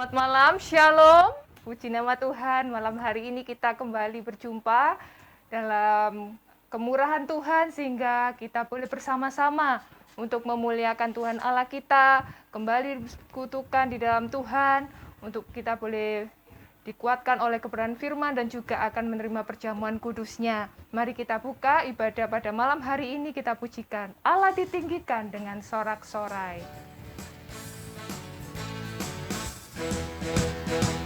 Selamat malam, Shalom. Puji nama Tuhan, malam hari ini kita kembali berjumpa dalam kemurahan Tuhan sehingga kita boleh bersama-sama untuk memuliakan Tuhan Allah kita, kembali bersekutukan di dalam Tuhan, untuk kita boleh dikuatkan oleh kebenaran firman dan juga akan menerima perjamuan kudusnya. Mari kita buka ibadah pada malam hari ini, kita pujikan. Allah ditinggikan dengan sorak-sorai.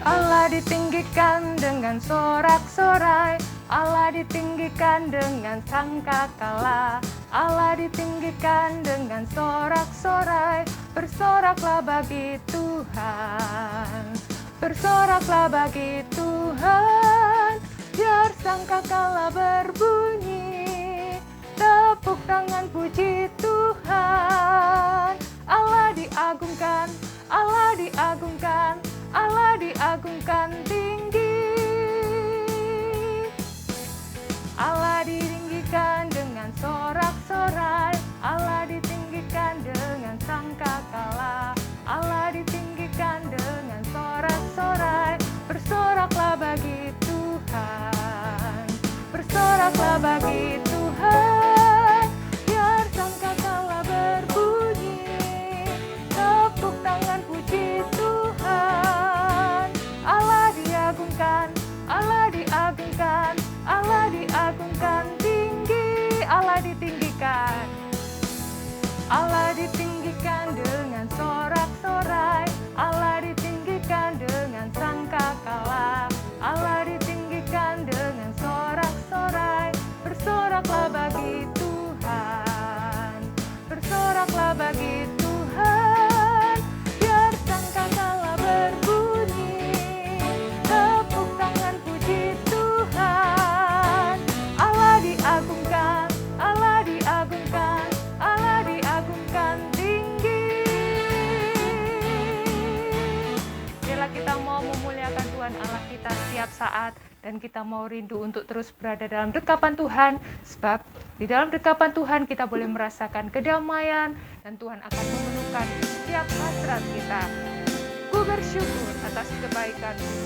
Allah ditinggikan dengan sorak-sorai, Allah ditinggikan dengan sangkakala, Allah ditinggikan dengan sorak-sorai. Bersoraklah bagi Tuhan, bersoraklah bagi Tuhan, biar sangkakala berbunyi, tepuk tangan puji Tuhan. Allah diagungkan, Allah diagungkan, Allah diagungkan tinggi. Allah ditinggikan dengan sorak-sorai, Allah ditinggikan dengan sangkakala, Allah ditinggikan dengan sorak-sorai. Bersoraklah bagi Tuhan, bersoraklah bagi Tuhan, biar sangkakala berbunyi, tepuk tangan puji Tuhan. Allah diagungkan, Allah diagungkan, Allah diagungkan tinggi. Allah ditinggikan, Allah ditinggikan dengan sorak-sorai, Allah ditinggikan dengan sangkakala, Allah ditinggikan dengan sorak-sorai. Bersoraklah bagi Tuhan, bersoraklah bagi Tuhan, biar sangkakala berbunyi, tepuk tangan puji Tuhan. Allah diagungkan, Allah diagungkan, Allah diagungkan tinggi. Bila kita mau memuliakan Tuhan Allah kita setiap saat, dan kita mau rindu untuk terus berada dalam dekapan Tuhan, sebab di dalam dekapan Tuhan kita boleh merasakan kedamaian, dan Tuhan akan memenuhkan setiap hasrat kita. Ku bersyukur atas kebaikan-Mu.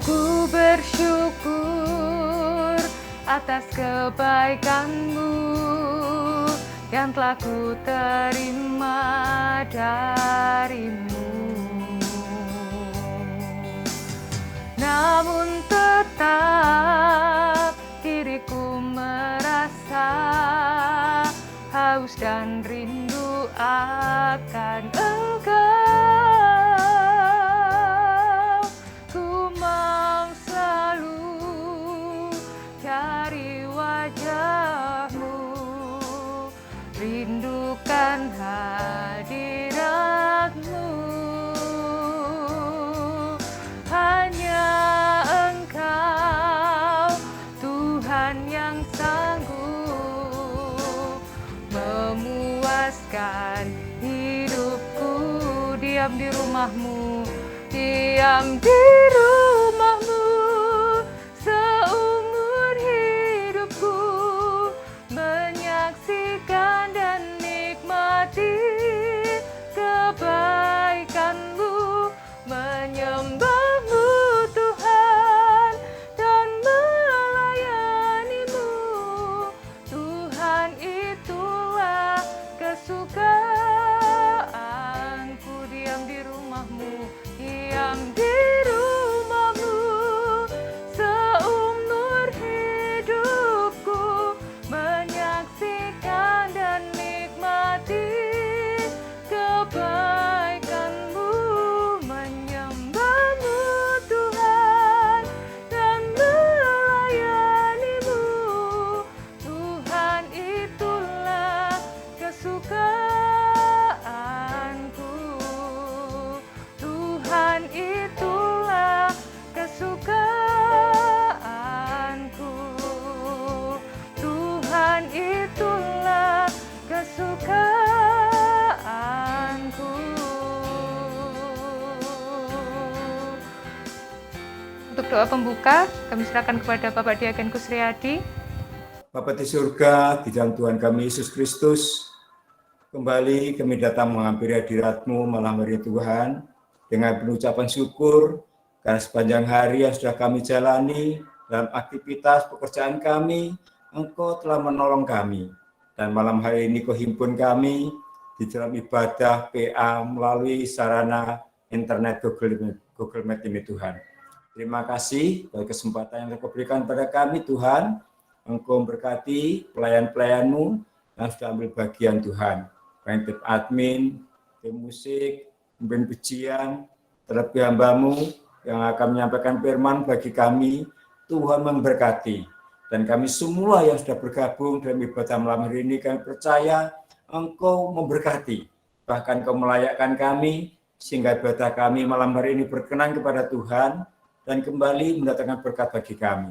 Ku bersyukur atas kebaikan-Mu yang telah ku terima dari-Mu. Namun tetap diriku merasa haus dan rindu akan Engkau. Ku mau selalu cari wajah-Mu, rindukan hadirat-Mu. Hanya Engkau, Tuhan yang sanggup memuaskan hidupku. Diam di rumah-Mu, diam di rumah-Mu seumur hidupku, menyaksikan dan nikmati kebaikan-Mu, menyembah-Mu Tuhan, dan melayani-Mu. Tuhan, itulah kesukaanku. Diam di rumah-Mu, diam di rumah-Mu seumur hidupku, menyaksikan dan nikmati kebaikan-Mu, menyembah-Mu Tuhan, dan melayani-Mu. Tuhan, itulah kesukaanku. Tuhan, itulah kesukaanku. Tuhan, itulah kesukaanku. Untuk doa pembuka, kami serahkan kepada Bapak Diaken Kusriyadi. Bapa di surga, di dalam Tuhan kami Yesus Kristus, kembali kami datang menghampiri hadirat-Mu malam hari Tuhan, dengan penuh ucapan syukur karena sepanjang hari yang sudah kami jalani dalam aktivitas pekerjaan kami, Engkau telah menolong kami. Dan malam hari ini Kau himpun kami di dalam ibadah PA melalui sarana internet Google Meet ini Tuhan. Terima kasih bagi kesempatan yang Kau berikan pada kami Tuhan. Engkau memberkati pelayan-pelayan-Mu yang sudah ambil bagian Tuhan. Baik tim admin, tim musik, pemimpin pujian, terlebih hamba-Mu yang akan menyampaikan firman bagi kami, Tuhan memberkati. Dan kami semua yang sudah bergabung dalam ibadah malam hari ini, kami percaya Engkau memberkati. Bahkan Kau melayakkan kami, sehingga ibadah kami malam hari ini berkenan kepada Tuhan, dan kembali mendatangkan berkat bagi kami.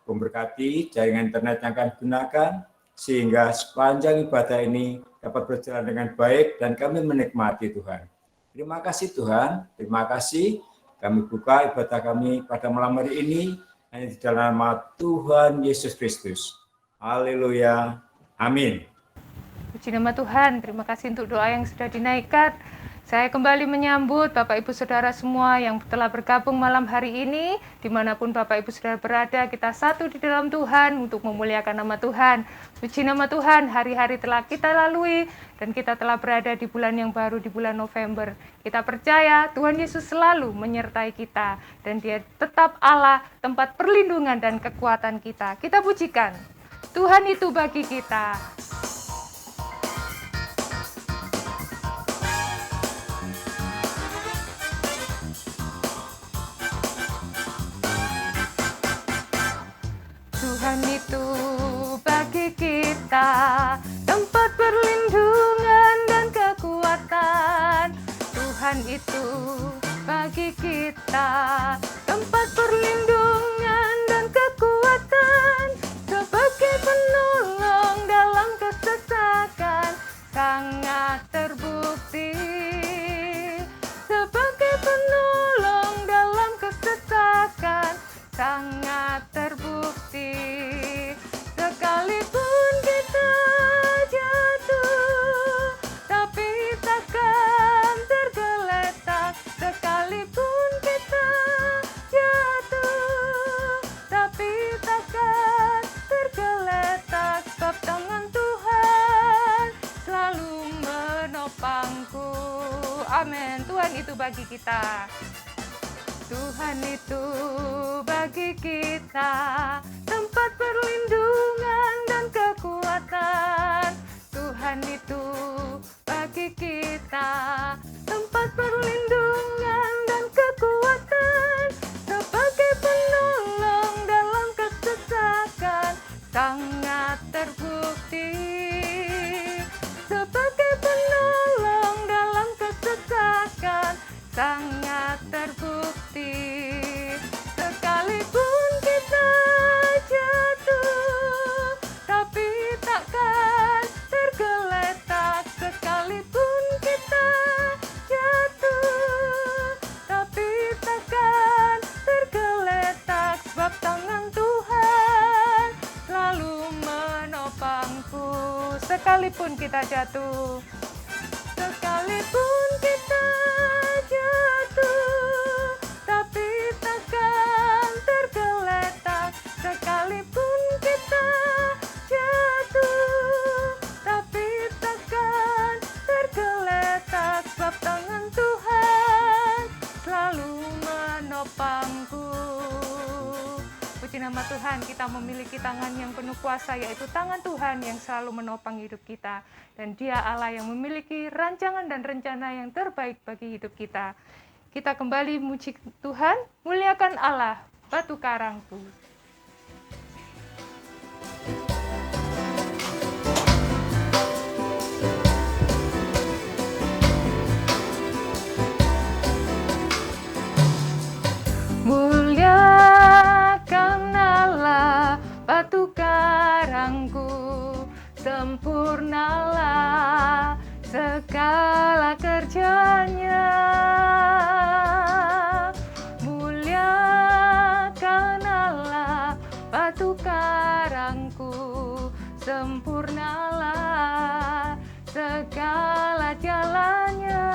Memberkati jaringan internet yang akan digunakan, sehingga sepanjang ibadah ini dapat berjalan dengan baik, dan kami menikmati Tuhan. Terima kasih Tuhan, terima kasih. Kami buka ibadah kami pada malam hari ini, hanya di dalam nama Tuhan Yesus Kristus. Haleluya. Amin. Puji nama Tuhan, terima kasih untuk doa yang sudah dinaikkan. Saya kembali menyambut Bapak Ibu Saudara semua yang telah bergabung malam hari ini. Dimanapun Bapak Ibu Saudara berada, kita satu di dalam Tuhan untuk memuliakan nama Tuhan. Puji nama Tuhan, hari-hari telah kita lalui dan kita telah berada di bulan yang baru, di bulan November. Kita percaya Tuhan Yesus selalu menyertai kita dan Dia tetap Allah, tempat perlindungan dan kekuatan kita. Kita pujikan, Tuhan itu bagi kita. Tuhan itu bagi kita tempat perlindungan dan kekuatan. Tuhan itu bagi kita tempat perlindungan dan kekuatan. Sebagai penolong dalam kesesakan, sangat terbukti. Sebagai penolong dalam kesesakan, sangat terbukti. Sekalipun kita jatuh, tapi takkan tergeletak. Sekalipun kita jatuh, tapi takkan tergeletak. Sebab tangan Tuhan selalu menopangku. Amin. Tuhan itu bagi kita. Tuhan itu bagi kita tempat perlindungan dan kekuatan. Tuhan itu bagi kita tempat perlindungan dan kekuatan. Sebagai penolong dalam kesesakan, sangat terbukti. Sebagai penolong dalam kesesakan, sangat terbukti. Sekalipun kita jatuh, tapi takkan tergeletak. Sekalipun kita jatuh, tapi takkan tergeletak. Sebab tangan Tuhan selalu menopangku. Sekalipun kita jatuh, sekalipun kita jatuh, tapi takkan tergeletak. Sekalipun kita jatuh, tapi takkan tergeletak. Sebab tangan Tuhan selalu menopangku. Puji nama Tuhan, kita memiliki tangan yang penuh kuasa, yaitu tangan Tuhan yang selalu menopang hidup kita. Dan Dia Allah yang memiliki rancangan dan rencana yang terbaik bagi hidup kita. Kita kembali muji Tuhan, muliakan Allah, batu karangku. Muliakan Allah, batu karangku, sempurnalah segala kerjanya. Muliakan Allah, batu karangku, sempurnalah segala jalannya.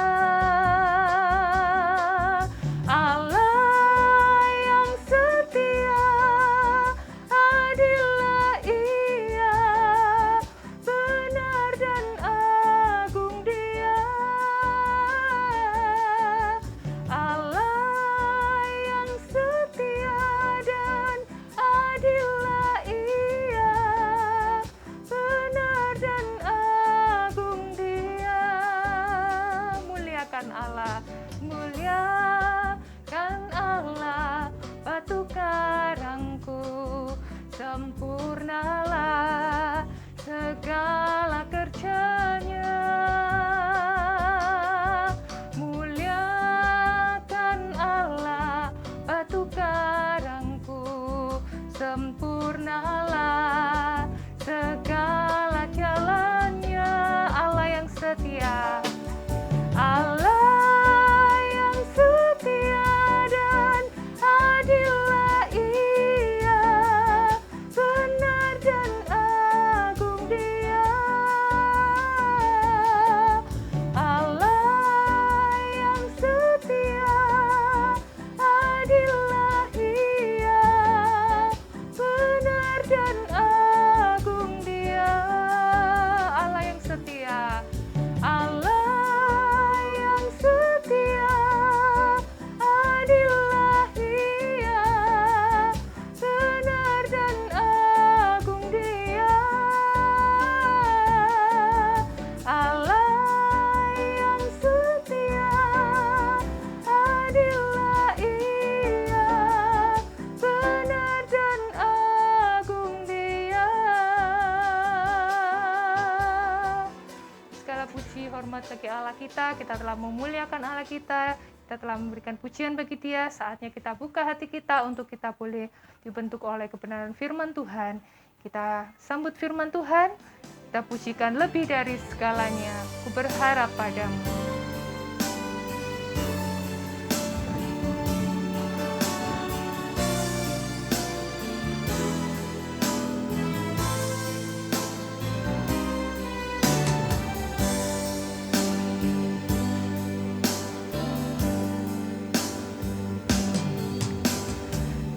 hormat bagi Allah kita telah memuliakan Allah kita telah memberikan pujian bagi Dia. Saatnya kita buka hati kita untuk kita boleh dibentuk oleh kebenaran firman Tuhan. Kita sambut firman Tuhan, kita pujikan lebih dari segalanya. Ku berharap padamu.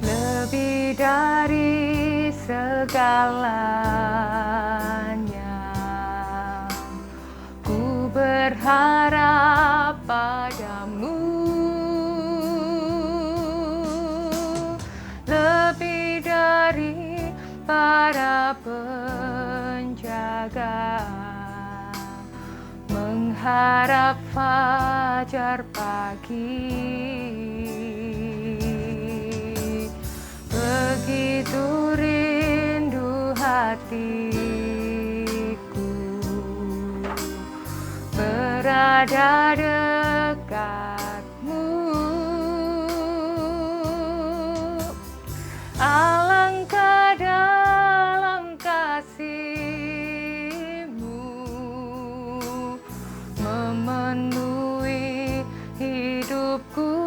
Lebih dari segalanya, ku berharap padamu. Lebih dari para penjaga, mengharap fajar pagi. Begitu rindu hatiku berada dekatmu. Alangkah dalam kasih-Mu memenuhi hidupku.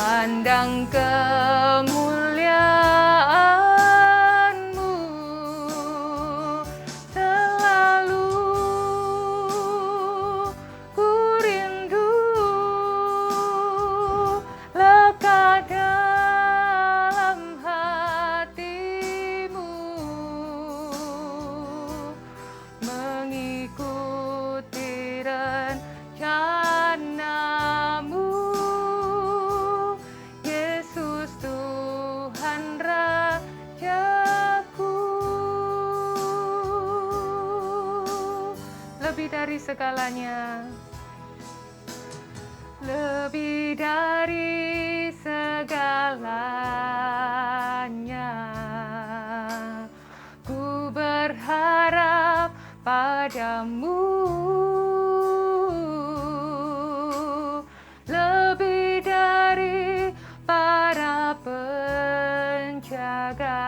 Pandang kemuliaan-Mu, selalu ku rindu lekat dalam hati-Mu, mengikuti rencana-Mu. Lebih dari segalanya, lebih dari segalanya, ku berharap padamu. Lebih dari para penjaga,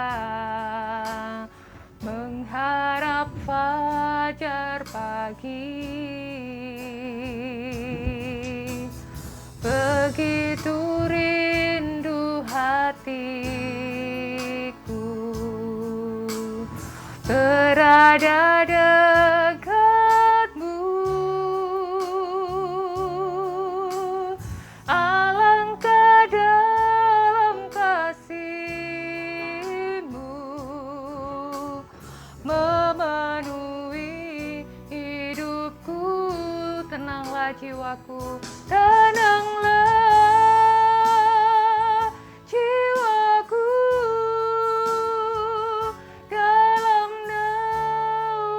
mengharap fajar pagi. Begitu rindu hatiku berada dekatmu. Alangkah dalam kasih-Mu memenuhi hidupku. Tenanglah jiwaku, tenanglah jiwaku dalam naungan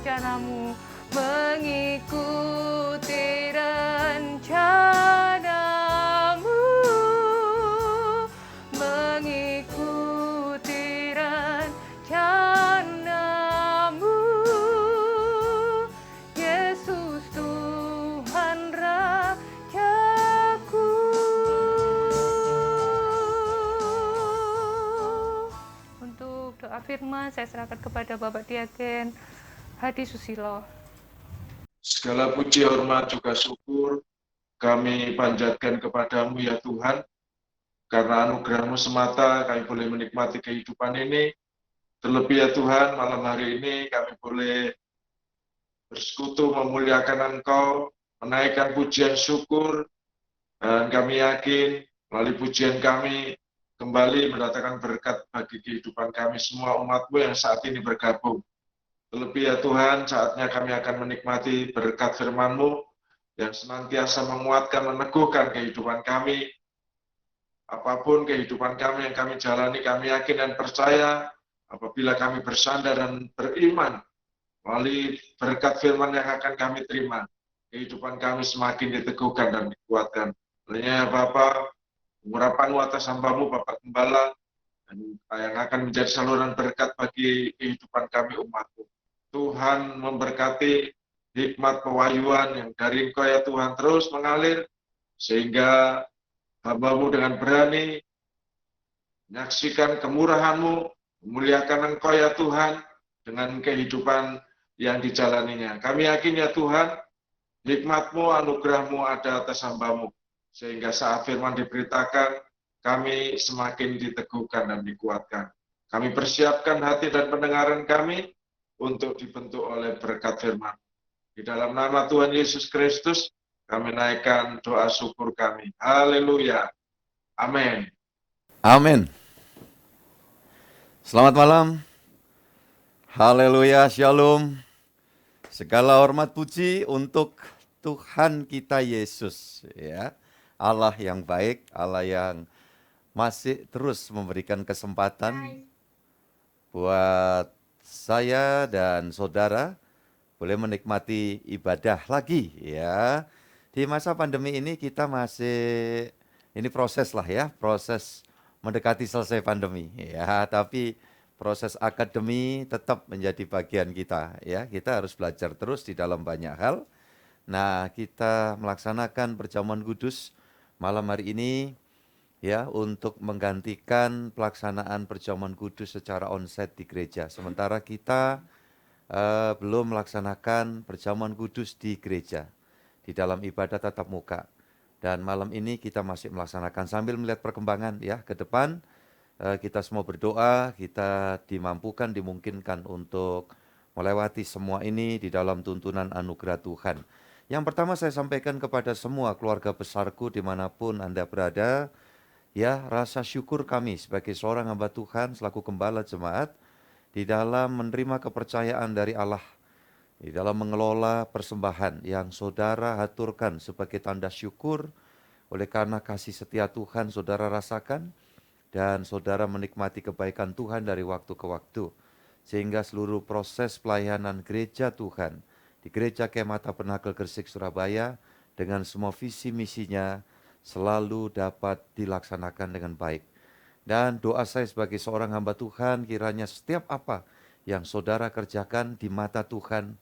rencanamu, mengikuti rencanamu, mengikuti rencanamu. Yesus Tuhan Rajaku. Untuk doa firman saya serahkan kepada Bapak Diaken Hadi Susilo. Segala puji, hormat, juga syukur kami panjatkan kepadamu ya Tuhan. Karena anugerah-Mu semata kami boleh menikmati kehidupan ini. Terlebih ya Tuhan, malam hari ini kami boleh bersekutu memuliakan Engkau, menaikkan pujian syukur, dan kami yakin melalui pujian kami kembali mendatangkan berkat bagi kehidupan kami semua umat-Mu yang saat ini bergabung. Terlebih ya Tuhan, saatnya kami akan menikmati berkat firman-Mu yang senantiasa menguatkan, meneguhkan kehidupan kami. Apapun kehidupan kami yang kami jalani, kami yakin dan percaya apabila kami bersandar dan beriman melalui berkat firman yang akan kami terima, kehidupan kami semakin diteguhkan dan dikuatkan. Olehnya Bapa, pengurapan atas hamba-Mu, Bapak Gembala, yang akan menjadi saluran berkat bagi kehidupan kami umat-Mu. Tuhan memberkati hikmat pewahyuan yang dari Engkau ya Tuhan terus mengalir, sehingga hamba-Mu dengan berani menyaksikan kemurahan-Mu, memuliakan Engkau ya Tuhan dengan kehidupan yang dijalaninya. Kami yakin ya Tuhan, hikmat-Mu, anugerah-Mu ada atas hamba-Mu, sehingga saat firman diberitakan, kami semakin diteguhkan dan dikuatkan. Kami persiapkan hati dan pendengaran kami untuk dibentuk oleh berkat firman. Di dalam nama Tuhan Yesus Kristus, kami naikkan doa syukur kami. Haleluya. Amin. Amin. Selamat malam. Haleluya, shalom. Segala hormat puji untuk Tuhan kita Yesus, ya. Allah yang baik, Allah yang masih terus memberikan kesempatan buat saya dan saudara boleh menikmati ibadah lagi, ya. Di masa pandemi ini kita masih, ini proses lah ya, proses mendekati selesai pandemi, ya. Tapi proses akademi tetap menjadi bagian kita, ya. Kita harus belajar terus di dalam banyak hal. Nah, kita melaksanakan perjamuan kudus malam hari ini, ya, untuk menggantikan pelaksanaan perjamuan kudus secara onsite di gereja. Sementara kita belum melaksanakan perjamuan kudus di gereja, di dalam ibadah tatap muka. Dan malam ini kita masih melaksanakan sambil melihat perkembangan ya ke depan. Kita semua berdoa, kita dimampukan, dimungkinkan untuk melewati semua ini di dalam tuntunan anugerah Tuhan. Yang pertama saya sampaikan kepada semua keluarga besarku dimanapun Anda berada, ya, rasa syukur kami sebagai seorang hamba Tuhan selaku gembala jemaat di dalam menerima kepercayaan dari Allah, di dalam mengelola persembahan yang saudara haturkan sebagai tanda syukur oleh karena kasih setia Tuhan saudara rasakan dan saudara menikmati kebaikan Tuhan dari waktu ke waktu, sehingga seluruh proses pelayanan gereja Tuhan di Gereja Kemah Tabernakel Gresik Surabaya dengan semua visi misinya selalu dapat dilaksanakan dengan baik. Dan doa saya sebagai seorang hamba Tuhan, kiranya setiap apa yang saudara kerjakan di mata Tuhan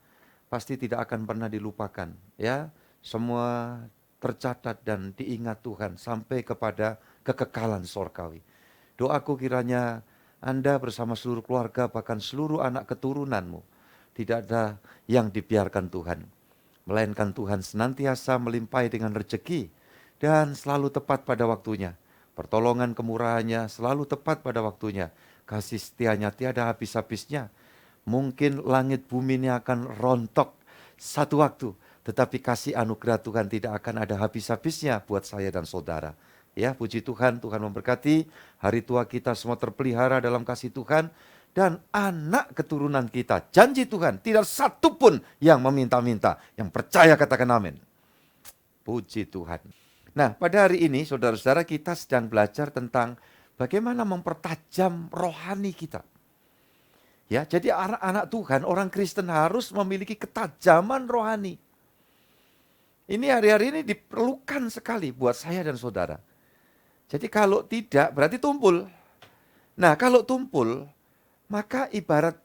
pasti tidak akan pernah dilupakan, ya. Semua tercatat dan diingat Tuhan sampai kepada kekekalan sorgawi. Doaku kiranya Anda bersama seluruh keluarga, bahkan seluruh anak keturunanmu, tidak ada yang dibiarkan Tuhan, melainkan Tuhan senantiasa melimpahi dengan rezeki dan selalu tepat pada waktunya. Pertolongan kemurahannya selalu tepat pada waktunya. Kasih setianya tiada habis-habisnya. Mungkin langit bumi ini akan rontok satu waktu, tetapi kasih anugerah Tuhan tidak akan ada habis-habisnya buat saya dan saudara. Ya, puji Tuhan, Tuhan memberkati. Hari tua kita semua terpelihara dalam kasih Tuhan. Dan anak keturunan kita, janji Tuhan, tidak satu pun yang meminta-minta. Yang percaya katakan amin. Puji Tuhan. Nah, pada hari ini saudara-saudara kita sedang belajar tentang bagaimana mempertajam rohani kita. Ya, jadi anak-anak Tuhan, orang Kristen harus memiliki ketajaman rohani. Ini hari-hari ini diperlukan sekali buat saya dan saudara. Jadi kalau tidak berarti tumpul. Nah, kalau tumpul, maka ibarat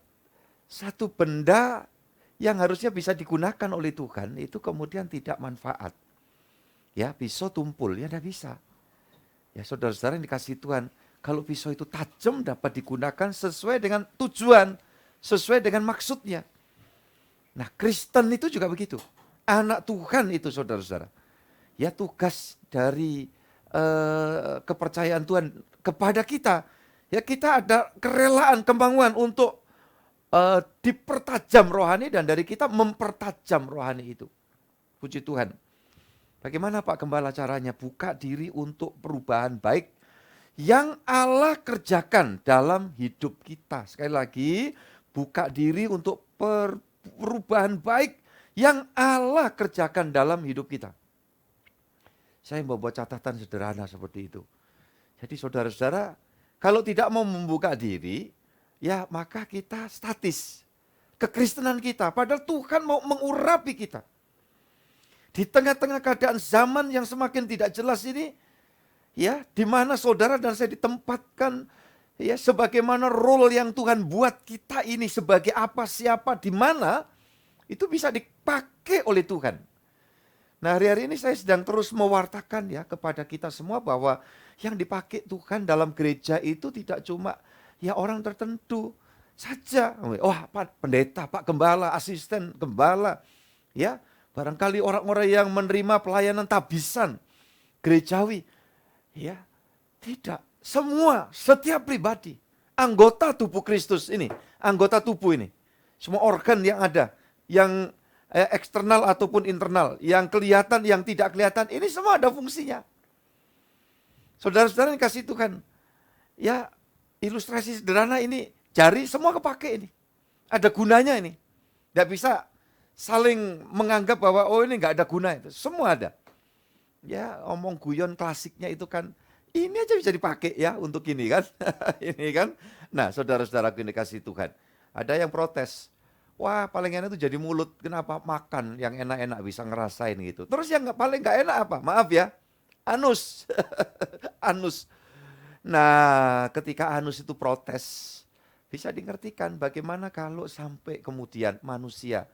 satu benda yang harusnya bisa digunakan oleh Tuhan itu kemudian tidak manfaat. Ya, pisau tumpul, ya tidak bisa. Ya, saudara-saudara yang dikasihi Tuhan, kalau pisau itu tajam dapat digunakan sesuai dengan tujuan, sesuai dengan maksudnya. Nah, Kristen itu juga begitu. Anak Tuhan itu saudara-saudara. Ya, tugas dari kepercayaan Tuhan kepada kita. Ya, kita ada kerelaan, kemauan untuk dipertajam rohani dan dari kita mempertajam rohani itu. Puji Tuhan. Bagaimana Pak Gembala caranya? Buka diri untuk perubahan baik yang Allah kerjakan dalam hidup kita. Sekali lagi, buka diri untuk perubahan baik yang Allah kerjakan dalam hidup kita. Saya membuat catatan sederhana seperti itu. Jadi saudara-saudara, kalau tidak mau membuka diri, ya maka kita statis. Kekristenan kita, padahal Tuhan mau mengurapi kita. Di tengah-tengah keadaan zaman yang semakin tidak jelas ini, ya, di mana saudara dan saya ditempatkan, ya, sebagaimana role yang Tuhan buat kita ini sebagai apa, siapa, di mana, itu bisa dipakai oleh Tuhan. Nah, hari-hari ini saya sedang terus mewartakan ya kepada kita semua bahwa yang dipakai Tuhan dalam gereja itu tidak cuma ya orang tertentu saja. Wah, Pak Pendeta, Pak Gembala, asisten Gembala, ya. Barangkali orang-orang yang menerima pelayanan tabisan gerejawi. Ya, tidak. Semua, setiap pribadi. Anggota tubuh Kristus ini. Anggota tubuh ini. Semua organ yang ada. Yang eksternal ataupun internal. Yang kelihatan, yang tidak kelihatan. Ini semua ada fungsinya. Saudara-saudara yang kasih Tuhan. Ya, ilustrasi sederhana ini. Jari semua kepake ini. Ada gunanya ini. Tidak bisa saling menganggap bahwa oh ini nggak ada guna itu. Semua ada. Ya, omong guyon klasiknya itu kan ini aja bisa dipakai ya untuk ini kan. Ini kan. Nah, saudara-saudaraku yang dikasihi Tuhan. Ada yang protes. Wah, paling enak itu jadi mulut. Kenapa makan yang enak-enak bisa ngerasain gitu. Terus yang paling nggak enak apa? Maaf ya. Anus. Anus. Nah, ketika anus itu protes, bisa dimengertikan bagaimana kalau sampai kemudian manusia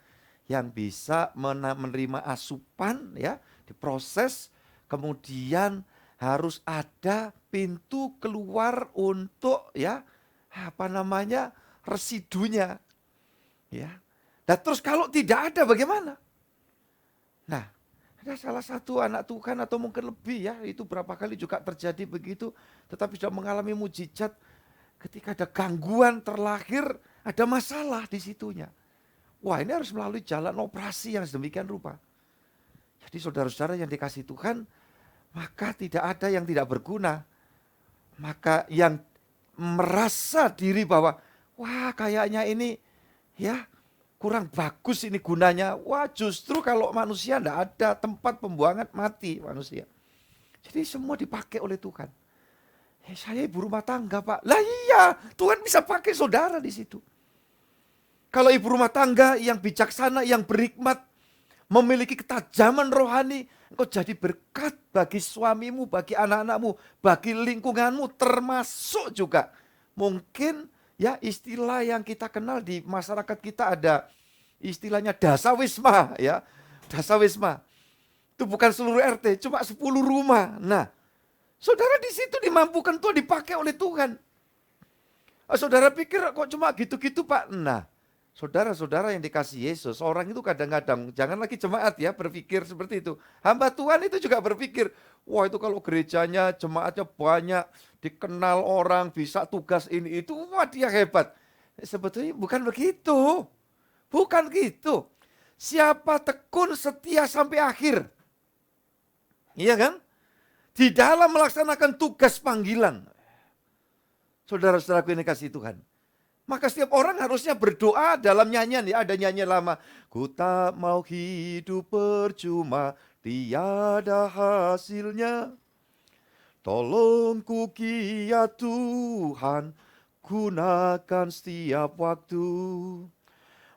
yang bisa menerima asupan ya, diproses, kemudian harus ada pintu keluar untuk ya residunya. Ya. Dan terus kalau tidak ada bagaimana? Nah, ada salah satu anak Tuhan atau mungkin lebih ya, itu berapa kali juga terjadi begitu, tetapi sudah mengalami mujizat ketika ada gangguan terlahir, ada masalah di situnya. Wah, ini harus melalui jalan operasi yang sedemikian rupa. Jadi saudara-saudara yang dikasihi Tuhan, maka tidak ada yang tidak berguna. Maka yang merasa diri bahwa, wah kayaknya ini ya kurang bagus ini gunanya. Wah, justru kalau manusia tidak ada tempat pembuangan mati manusia. Jadi semua dipakai oleh Tuhan. Saya ibu rumah tangga Pak. Lah iya, Tuhan bisa pakai saudara di situ. Kalau ibu rumah tangga yang bijaksana, yang berhikmat, memiliki ketajaman rohani, engkau jadi berkat bagi suamimu, bagi anak-anakmu, bagi lingkunganmu, termasuk juga mungkin ya istilah yang kita kenal di masyarakat kita ada istilahnya dasawisma ya. Dasawisma. Itu bukan seluruh RT, cuma 10 rumah. Nah, saudara di situ dimampukan Tuhan, dipakai oleh Tuhan. Saudara pikir kok cuma gitu-gitu Pak? Nah, saudara-saudara yang dikasihi Yesus, orang itu kadang-kadang, jangan lagi jemaat ya berpikir seperti itu. Hamba Tuhan itu juga berpikir, wah itu kalau gerejanya, jemaatnya banyak, dikenal orang, bisa tugas ini itu, wah dia hebat. Sebetulnya bukan begitu. Bukan gitu. Siapa tekun setia sampai akhir. Iya kan? Di dalam melaksanakan tugas panggilan. Saudara-saudaraku yang dikasihi Tuhan. Maka setiap orang harusnya berdoa dalam nyanyian ya, ada nyanyian lama. Ku tak mau hidup percuma, tiada hasilnya. Tolong ku ya Tuhan, gunakan setiap waktu.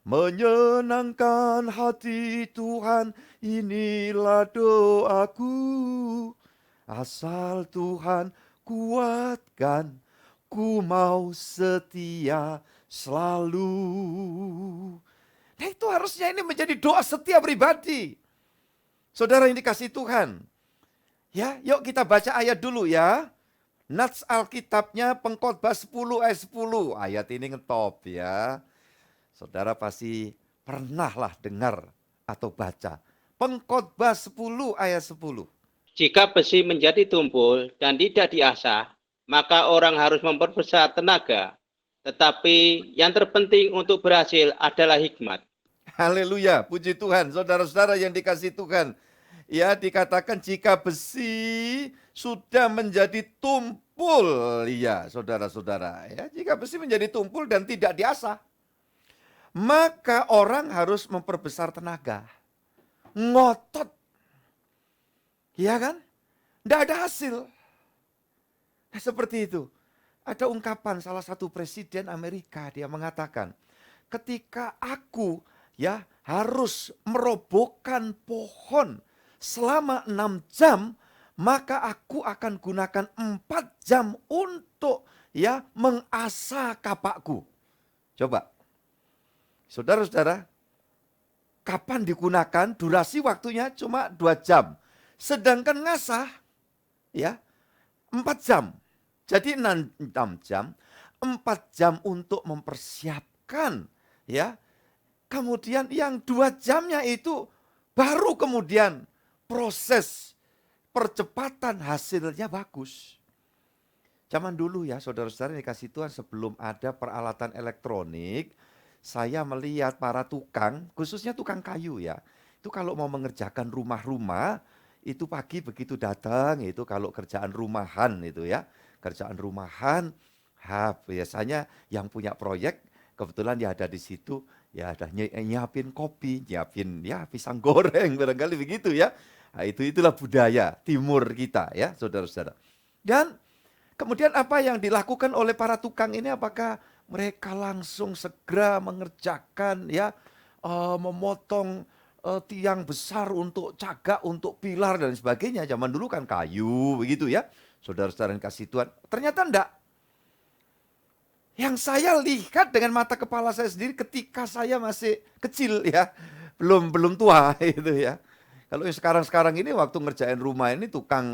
Menyenangkan hati Tuhan, inilah doaku. Asal Tuhan kuatkan, ku mau setia selalu. Nah itu harusnya ini menjadi doa setiap pribadi. Saudara yang dikasih Tuhan. Ya, yuk kita baca ayat dulu ya. Nats Alkitabnya Pengkhotbah 10 ayat 10. Ayat ini ngetop ya. Saudara pasti pernahlah dengar atau baca. Pengkhotbah 10 ayat 10. Jika besi menjadi tumpul dan tidak diasah, maka orang harus memperbesar tenaga. Tetapi yang terpenting untuk berhasil adalah hikmat. Haleluya, puji Tuhan. Saudara-saudara yang dikasih Tuhan. Ya, dikatakan jika besi sudah menjadi tumpul. Ya, saudara-saudara. Ya, jika besi menjadi tumpul dan tidak diasah, maka orang harus memperbesar tenaga. Ngotot. Iya kan? Tidak ada hasil. Nah, seperti itu. Ada ungkapan salah satu presiden Amerika, dia mengatakan, ketika aku harus merobohkan pohon selama 6 jam, maka aku akan gunakan 4 jam untuk mengasah kapakku. Coba. Saudara-saudara, kapan digunakan? Durasi waktunya cuma 2 jam. Sedangkan ngasah 4 jam. Jadi 6 jam, 4 jam untuk mempersiapkan Kemudian yang 2 jamnya itu baru kemudian proses percepatan hasilnya bagus. Zaman dulu ya saudara-saudara dikasih Tuhan, sebelum ada peralatan elektronik, saya melihat para tukang, khususnya tukang kayu ya. Itu kalau mau mengerjakan rumah-rumah, itu pagi begitu datang, itu kalau kerjaan rumahan itu ya. Kerjaan rumahan, biasanya yang punya proyek, kebetulan dia ada di situ, ya ada nyiapin kopi, nyiapin pisang goreng, barangkali begitu ya. Nah, itulah budaya timur kita ya saudara-saudara. Dan kemudian apa yang dilakukan oleh para tukang ini, apakah mereka langsung segera mengerjakan memotong tiang besar untuk cagak, untuk pilar dan sebagainya. Zaman dulu kan kayu begitu ya. Saudara-saudara yang kasih Tuhan. Ternyata enggak. Yang saya lihat dengan mata kepala saya sendiri ketika saya masih kecil ya. Belum tua itu ya. Kalau sekarang ini waktu ngerjain rumah ini tukang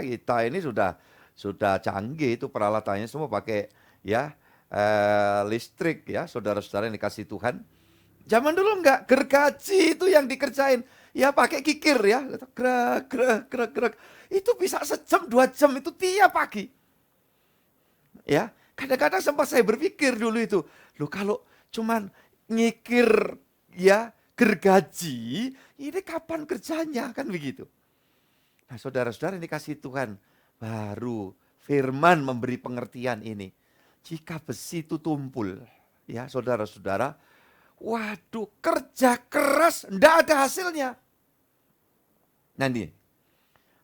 kita ini sudah canggih, itu peralatannya semua pakai listrik ya, saudara-saudara yang dikasih Tuhan. Zaman dulu enggak, gergaji itu yang dikerjain. Ya pakai kikir ya, gerak. Itu bisa sejam 2 jam itu tiap pagi. Ya, kadang-kadang sempat saya berpikir dulu itu, loh kalau cuman ngikir gergaji, ini kapan kerjanya kan begitu. Nah, saudara-saudara yang dikasih Tuhan, baru firman memberi pengertian ini. Jika besi itu tumpul, ya saudara-saudara, waduh, kerja keras, enggak ada hasilnya. Nanti,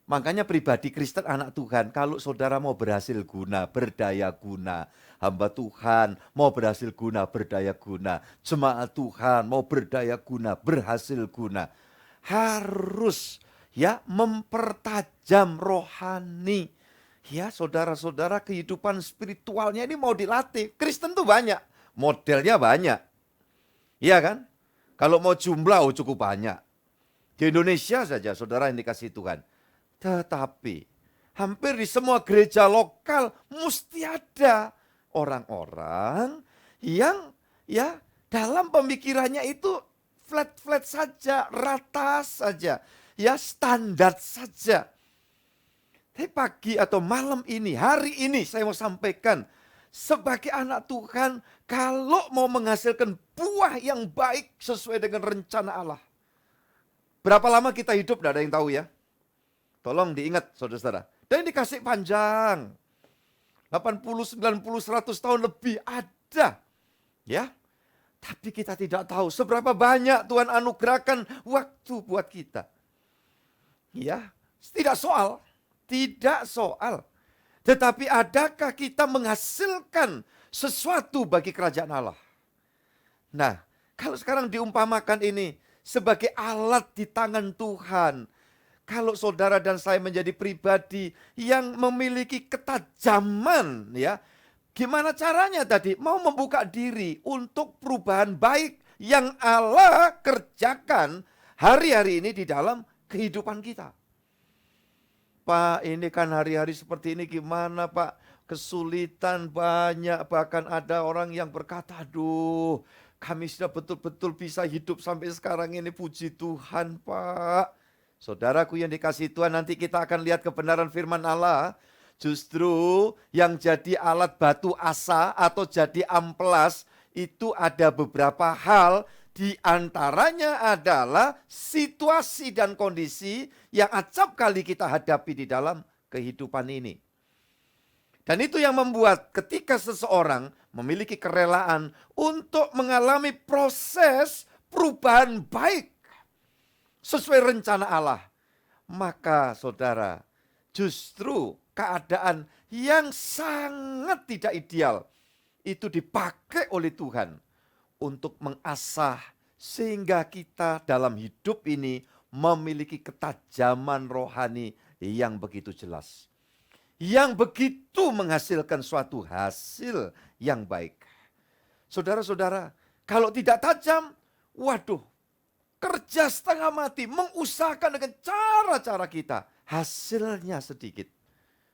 makanya pribadi Kristen anak Tuhan, kalau saudara mau berhasil guna, berdaya guna, hamba Tuhan mau berhasil guna, berdaya guna, jemaat Tuhan mau berdaya guna, berhasil guna, harus mempertajam rohani. Ya saudara-saudara, kehidupan spiritualnya ini mau dilatih. Kristen tuh banyak, modelnya banyak. Iya kan? Kalau mau jumlah cukup banyak. Di Indonesia saja saudara yang dikasih Tuhan. Tetapi hampir di semua gereja lokal mesti ada orang-orang yang dalam pemikirannya itu flat saja, rata saja, standar saja. Tapi pagi atau malam ini, hari ini saya mau sampaikan, sebagai anak Tuhan, kalau mau menghasilkan buah yang baik sesuai dengan rencana Allah. Berapa lama kita hidup, tidak ada yang tahu ya. Tolong diingat saudara-saudara. Dan dikasih panjang. 80, 90, 100 tahun lebih ada. Ya. Tapi kita tidak tahu seberapa banyak Tuhan anugerahkan waktu buat kita. Ya. Tidak soal. Tetapi adakah kita menghasilkan sesuatu bagi kerajaan Allah. Nah, kalau sekarang diumpamakan ini sebagai alat di tangan Tuhan, kalau saudara dan saya menjadi pribadi yang memiliki ketajaman, ya, gimana caranya tadi? Mau membuka diri untuk perubahan baik yang Allah kerjakan hari-hari ini di dalam kehidupan kita. Pak, ini kan hari-hari seperti ini gimana Pak? Kesulitan banyak, bahkan ada orang yang berkata, aduh, kami sudah betul-betul bisa hidup sampai sekarang ini, puji Tuhan Pak. Saudaraku yang dikasihi Tuhan, nanti kita akan lihat kebenaran firman Allah. Justru yang jadi alat batu asa atau jadi amplas itu ada beberapa hal, di antaranya adalah situasi dan kondisi yang acap kali kita hadapi di dalam kehidupan ini. Dan itu yang membuat ketika seseorang memiliki kerelaan untuk mengalami proses perubahan baik sesuai rencana Allah, maka saudara, justru keadaan yang sangat tidak ideal itu dipakai oleh Tuhan untuk mengasah sehingga kita dalam hidup ini memiliki ketajaman rohani yang begitu jelas, yang begitu menghasilkan suatu hasil yang baik. Saudara-saudara, kalau tidak tajam, waduh, kerja setengah mati, mengusahakan dengan cara-cara kita, hasilnya sedikit.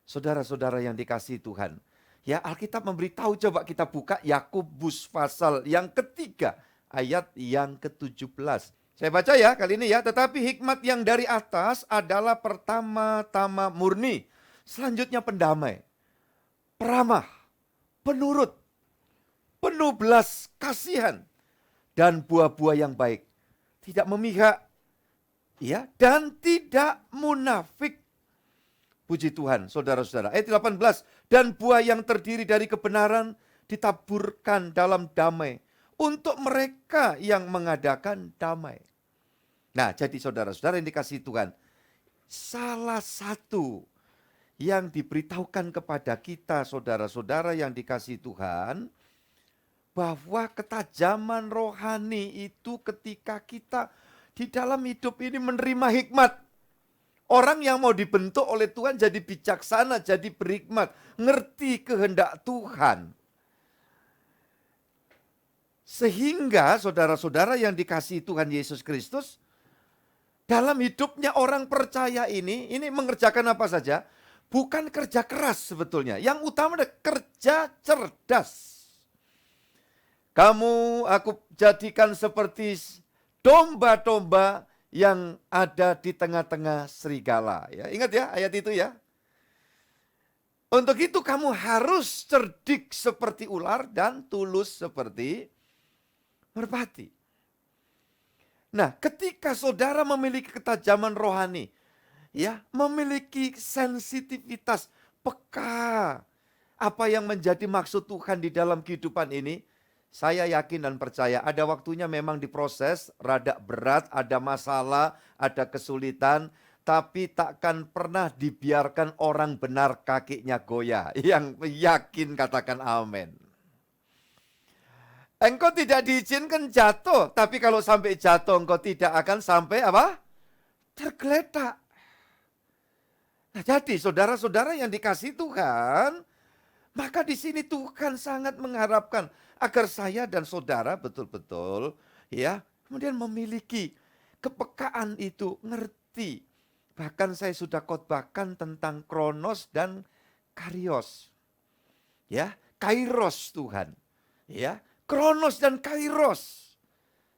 Saudara-saudara yang dikasihi Tuhan, ya Alkitab memberitahu, coba kita buka Yakobus pasal yang ketiga, ayat yang ke-17. Saya baca ya kali ini ya, tetapi hikmat yang dari atas adalah pertama-tama murni, selanjutnya pendamai, peramah, penurut, penuh belas kasihan, dan buah-buah yang baik, tidak memihak, ya, dan tidak munafik. Puji Tuhan, saudara-saudara. Ayat 18, dan buah yang terdiri dari kebenaran ditaburkan dalam damai untuk mereka yang mengadakan damai. Nah, jadi saudara-saudara yang dikasihi Tuhan, salah satu yang diberitahukan kepada kita, saudara-saudara yang dikasihi Tuhan, bahwa ketajaman rohani itu ketika kita di dalam hidup ini menerima hikmat. Orang yang mau dibentuk oleh Tuhan jadi bijaksana, jadi berhikmat, ngerti kehendak Tuhan. Sehingga saudara-saudara yang dikasihi Tuhan Yesus Kristus, dalam hidupnya orang percaya ini mengerjakan apa saja? Bukan kerja keras sebetulnya. Yang utama adalah kerja cerdas. Aku jadikan seperti domba-domba yang ada di tengah-tengah serigala. Ya, ingat ya ayat itu ya. Untuk itu kamu harus cerdik seperti ular dan tulus seperti merpati. Nah, ketika saudara memiliki ketajaman rohani, ya, memiliki sensitivitas, peka apa yang menjadi maksud Tuhan di dalam kehidupan ini, saya yakin dan percaya ada waktunya memang diproses, rada berat, ada masalah, ada kesulitan, tapi takkan pernah dibiarkan orang benar kakinya goyah. Yang yakin katakan amin. Engkau tidak diizinkan jatuh, tapi kalau sampai jatuh engkau tidak akan sampai apa? Tergeletak. Nah, jadi saudara-saudara yang dikasihi Tuhan, maka di sini Tuhan sangat mengharapkan agar saya dan saudara betul-betul ya kemudian memiliki kepekaan itu, ngerti. Bahkan saya sudah khotbahkan tentang kronos dan kairos. Ya, kairos Tuhan. Ya, kronos dan kairos.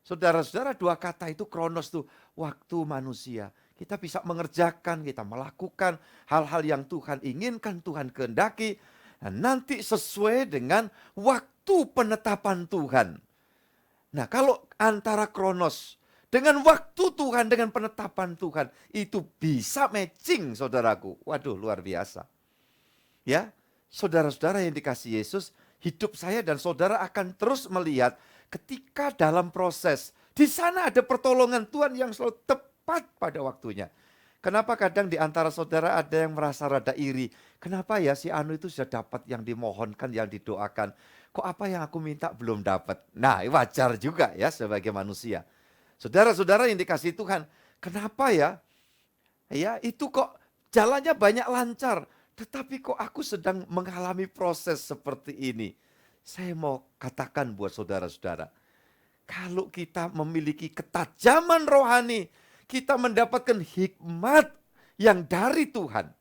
Saudara-saudara, dua kata itu, kronos itu waktu manusia. Kita bisa mengerjakan, kita melakukan hal-hal yang Tuhan inginkan, Tuhan kehendaki. Dan nanti sesuai dengan waktu penetapan Tuhan. Nah, kalau antara kronos dengan waktu Tuhan, dengan penetapan Tuhan, itu bisa matching, saudaraku. Waduh, luar biasa. Ya, saudara-saudara yang dikasihi Yesus, hidup saya dan saudara akan terus melihat ketika dalam proses, di sana ada pertolongan Tuhan yang selalu tepat pada waktunya. Kenapa kadang di antara saudara ada yang merasa rada iri? Kenapa ya si Anu itu sudah dapat yang dimohonkan, yang didoakan? Kok apa yang aku minta belum dapat? Nah, wajar juga ya sebagai manusia. Saudara-saudara yang dikasihi Tuhan, kenapa ya? Ya, itu kok jalannya banyak lancar, tetapi kok aku sedang mengalami proses seperti ini. Saya mau katakan buat saudara-saudara, kalau kita memiliki ketajaman rohani, kita mendapatkan hikmat yang dari Tuhan.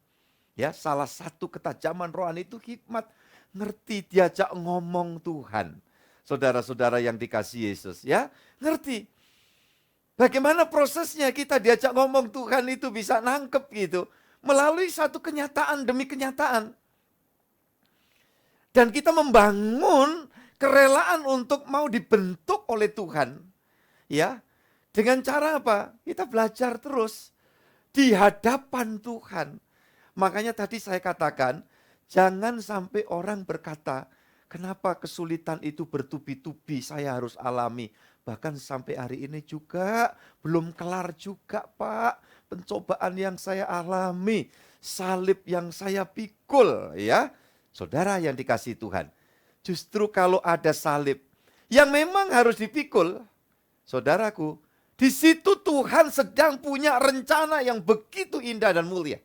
Ya, salah satu ketajaman rohani itu hikmat, ngerti diajak ngomong Tuhan. Saudara-saudara yang dikasihi Yesus, ya, ngerti. Bagaimana prosesnya kita diajak ngomong Tuhan itu bisa nangkep gitu. Melalui satu kenyataan demi kenyataan. Dan kita membangun kerelaan untuk mau dibentuk oleh Tuhan. Ya, dengan cara apa? Kita belajar terus di hadapan Tuhan. Makanya tadi saya katakan, jangan sampai orang berkata, kenapa kesulitan itu bertubi-tubi saya harus alami. Bahkan sampai hari ini juga belum kelar juga Pak. Pencobaan yang saya alami, salib yang saya pikul ya. Saudara yang dikasihi Tuhan. Justru kalau ada salib yang memang harus dipikul, saudaraku, di situ Tuhan sedang punya rencana yang begitu indah dan mulia.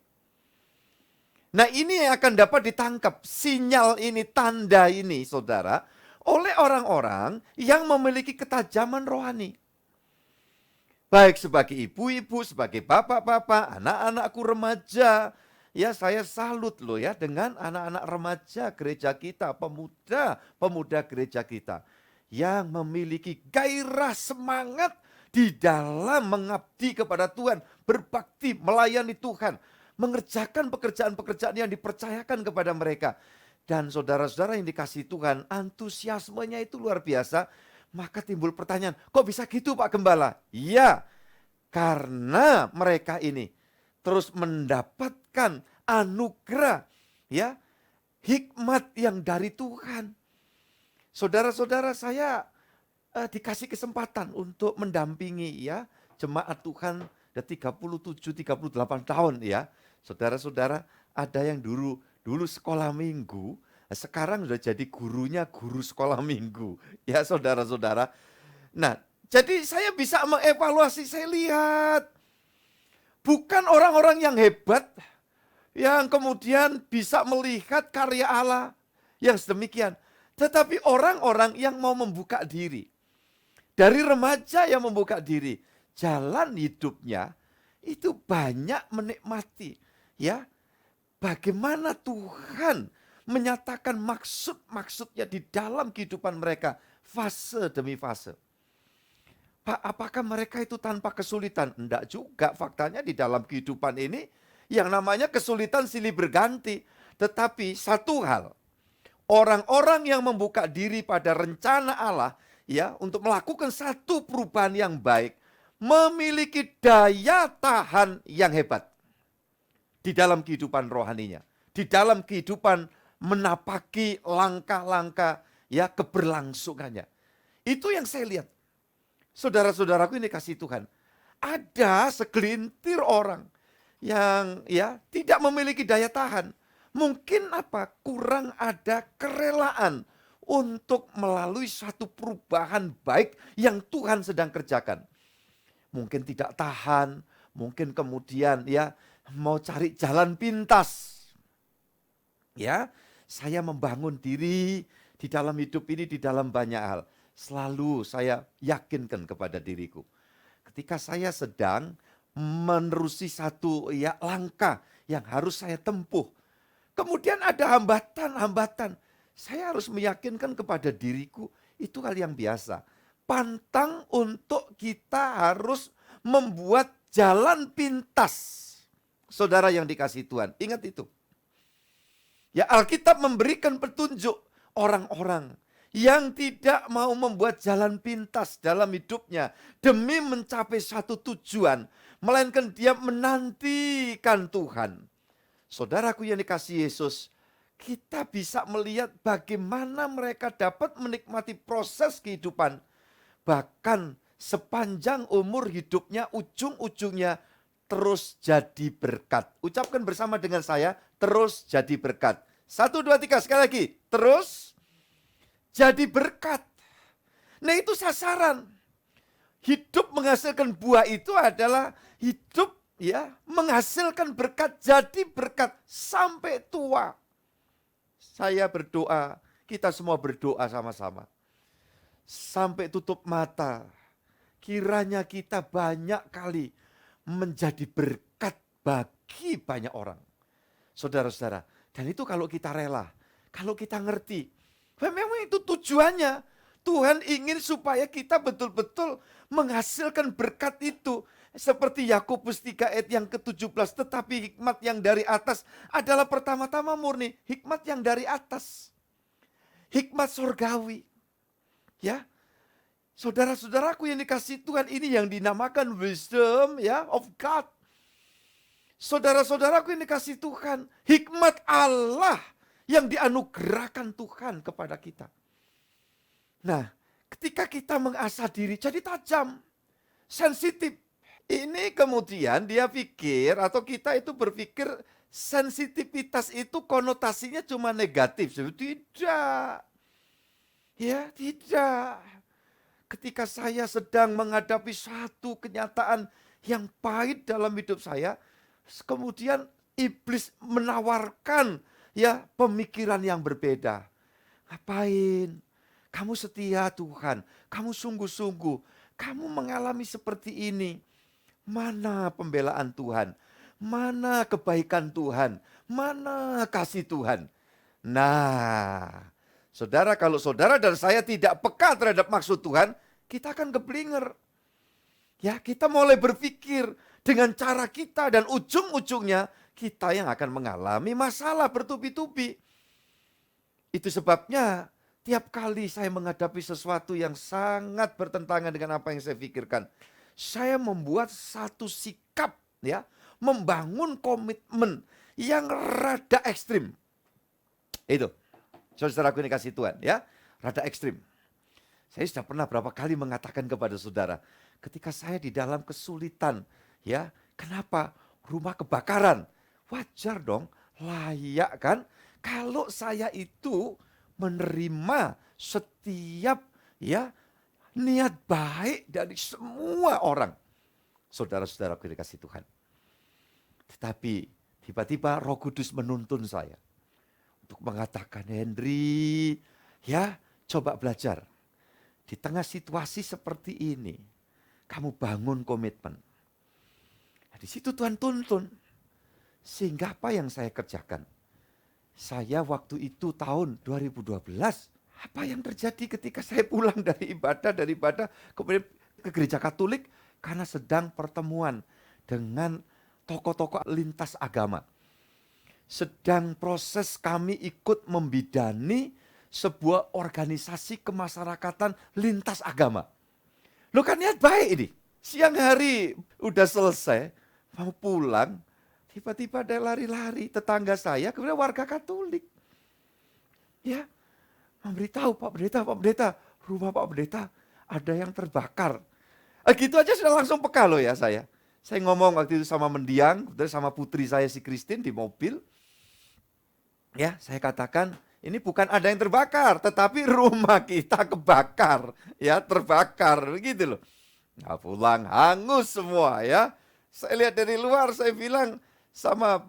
Nah ini yang akan dapat ditangkap, sinyal ini, tanda ini saudara, oleh orang-orang yang memiliki ketajaman rohani. Baik sebagai ibu-ibu, sebagai bapak-bapak, anak-anakku remaja. Ya saya salut loh ya dengan anak-anak remaja gereja kita, pemuda gereja kita. Yang memiliki gairah semangat di dalam mengabdi kepada Tuhan, berbakti, melayani Tuhan. Mengerjakan pekerjaan-pekerjaan yang dipercayakan kepada mereka. Dan saudara-saudara yang dikasihi Tuhan, antusiasmenya itu luar biasa. Maka timbul pertanyaan, kok bisa gitu Pak Gembala? Iya, karena mereka ini terus mendapatkan anugerah, ya, hikmat yang dari Tuhan. Saudara-saudara saya dikasih kesempatan untuk mendampingi ya jemaat Tuhan 37-38 tahun ya. Saudara-saudara ada yang dulu sekolah minggu, sekarang sudah jadi gurunya guru sekolah minggu. Ya saudara-saudara. Nah, jadi saya bisa mengevaluasi, saya lihat. Bukan orang-orang yang hebat, yang kemudian bisa melihat karya Allah yang sedemikian. Tetapi orang-orang yang mau membuka diri. Dari remaja yang membuka diri. Jalan hidupnya itu banyak menikmati. Ya, bagaimana Tuhan menyatakan maksud-maksudnya di dalam kehidupan mereka. Fase demi fase. Pak, apakah mereka itu tanpa kesulitan? Enggak juga, faktanya di dalam kehidupan ini yang namanya kesulitan silih berganti. Tetapi satu hal, orang-orang yang membuka diri pada rencana Allah ya untuk melakukan satu perubahan yang baik, memiliki daya tahan yang hebat di dalam kehidupan rohaninya, di dalam kehidupan menapaki langkah-langkah ya keberlangsungannya. Itu yang saya lihat. Saudara-saudaraku ini kasih Tuhan. Ada segelintir orang yang ya tidak memiliki daya tahan. Mungkin apa? Kurang ada kerelaan untuk melalui suatu perubahan baik yang Tuhan sedang kerjakan. Mungkin tidak tahan, mungkin kemudian ya mau cari jalan pintas. Ya, saya membangun diri di dalam hidup ini di dalam banyak hal. Selalu saya yakinkan kepada diriku. Ketika saya sedang menerusi satu ya langkah yang harus saya tempuh. Kemudian ada hambatan-hambatan. Saya harus meyakinkan kepada diriku itu hal yang biasa. Pantang untuk kita harus membuat jalan pintas. Saudara yang dikasihi Tuhan, ingat itu. Ya Alkitab memberikan petunjuk orang-orang yang tidak mau membuat jalan pintas dalam hidupnya demi mencapai satu tujuan, melainkan dia menantikan Tuhan. Saudaraku yang dikasihi Yesus, kita bisa melihat bagaimana mereka dapat menikmati proses kehidupan. Bahkan sepanjang umur hidupnya ujung-ujungnya terus jadi berkat. Ucapkan bersama dengan saya, terus jadi berkat. 1, 2, 3, sekali lagi. Terus jadi berkat. Nah itu sasaran. Hidup menghasilkan buah itu adalah hidup ya menghasilkan berkat, jadi berkat sampai tua. Saya berdoa, kita semua berdoa sama-sama. Sampai tutup mata, kiranya kita banyak kali menjadi berkat bagi banyak orang. Saudara-saudara, dan itu kalau kita rela, kalau kita ngerti, memang itu tujuannya. Tuhan ingin supaya kita betul-betul menghasilkan berkat itu. Seperti Yakobus 3 ayat yang ke-17, tetapi hikmat yang dari atas adalah pertama-tama murni, hikmat yang dari atas. Hikmat surgawi. Ya. Saudara-saudaraku yang dikasih Tuhan, ini yang dinamakan wisdom ya of God. Saudara-saudaraku yang dikasih Tuhan, hikmat Allah yang dianugerahkan Tuhan kepada kita. Nah, ketika kita mengasah diri jadi tajam, sensitif. Ini kemudian dia pikir atau kita itu berpikir sensitivitas itu konotasinya cuma negatif. Tidak. Ya, tidak. Ketika saya sedang menghadapi suatu kenyataan yang pahit dalam hidup saya, kemudian iblis menawarkan ya pemikiran yang berbeda. Ngapain? Kamu setia Tuhan, kamu sungguh-sungguh, kamu mengalami seperti ini. Mana pembelaan Tuhan? Mana kebaikan Tuhan? Mana kasih Tuhan? Nah, saudara, kalau saudara dan saya tidak peka terhadap maksud Tuhan, kita akan keblinger. Ya, kita mulai berpikir dengan cara kita dan ujung-ujungnya kita yang akan mengalami masalah bertubi-tubi. Itu sebabnya tiap kali saya menghadapi sesuatu yang sangat bertentangan dengan apa yang saya pikirkan, saya membuat satu sikap ya, membangun komitmen yang rada ekstrim. Itu. Saudaraku ini kasih Tuhan ya, rada ekstrim. Saya sudah pernah berapa kali mengatakan kepada saudara, ketika saya di dalam kesulitan ya, kenapa rumah kebakaran? Wajar dong, layak kan? Kalau saya itu menerima setiap ya niat baik dari semua orang. Saudara-saudaraku dikasih Tuhan. Tetapi tiba-tiba Roh Kudus menuntun saya untuk mengatakan, Henry, ya coba belajar. Di tengah situasi seperti ini, kamu bangun komitmen. Nah, di situ Tuhan tuntun. Sehingga apa yang saya kerjakan? Saya waktu itu tahun 2012, apa yang terjadi ketika saya pulang dari ibadah kemudian ke gereja Katolik karena sedang pertemuan dengan tokoh-tokoh lintas agama. Sedang proses kami ikut membidani sebuah organisasi kemasyarakatan lintas agama. Loh kan niat baik ini. Siang hari udah selesai, mau pulang, tiba-tiba ada lari-lari tetangga saya, kemudian warga Katolik. Ya, memberitahu Pak Pendeta, rumah Pak Pendeta ada yang terbakar. Gitu aja sudah langsung peka loh ya saya. Saya ngomong waktu itu sama mendiang, sama putri saya si Christine di mobil. Ya, saya katakan ini bukan ada yang terbakar, tetapi rumah kita kebakar. Ya, terbakar, begitu loh. Nah, pulang hangus semua ya. Saya lihat dari luar, saya bilang, sama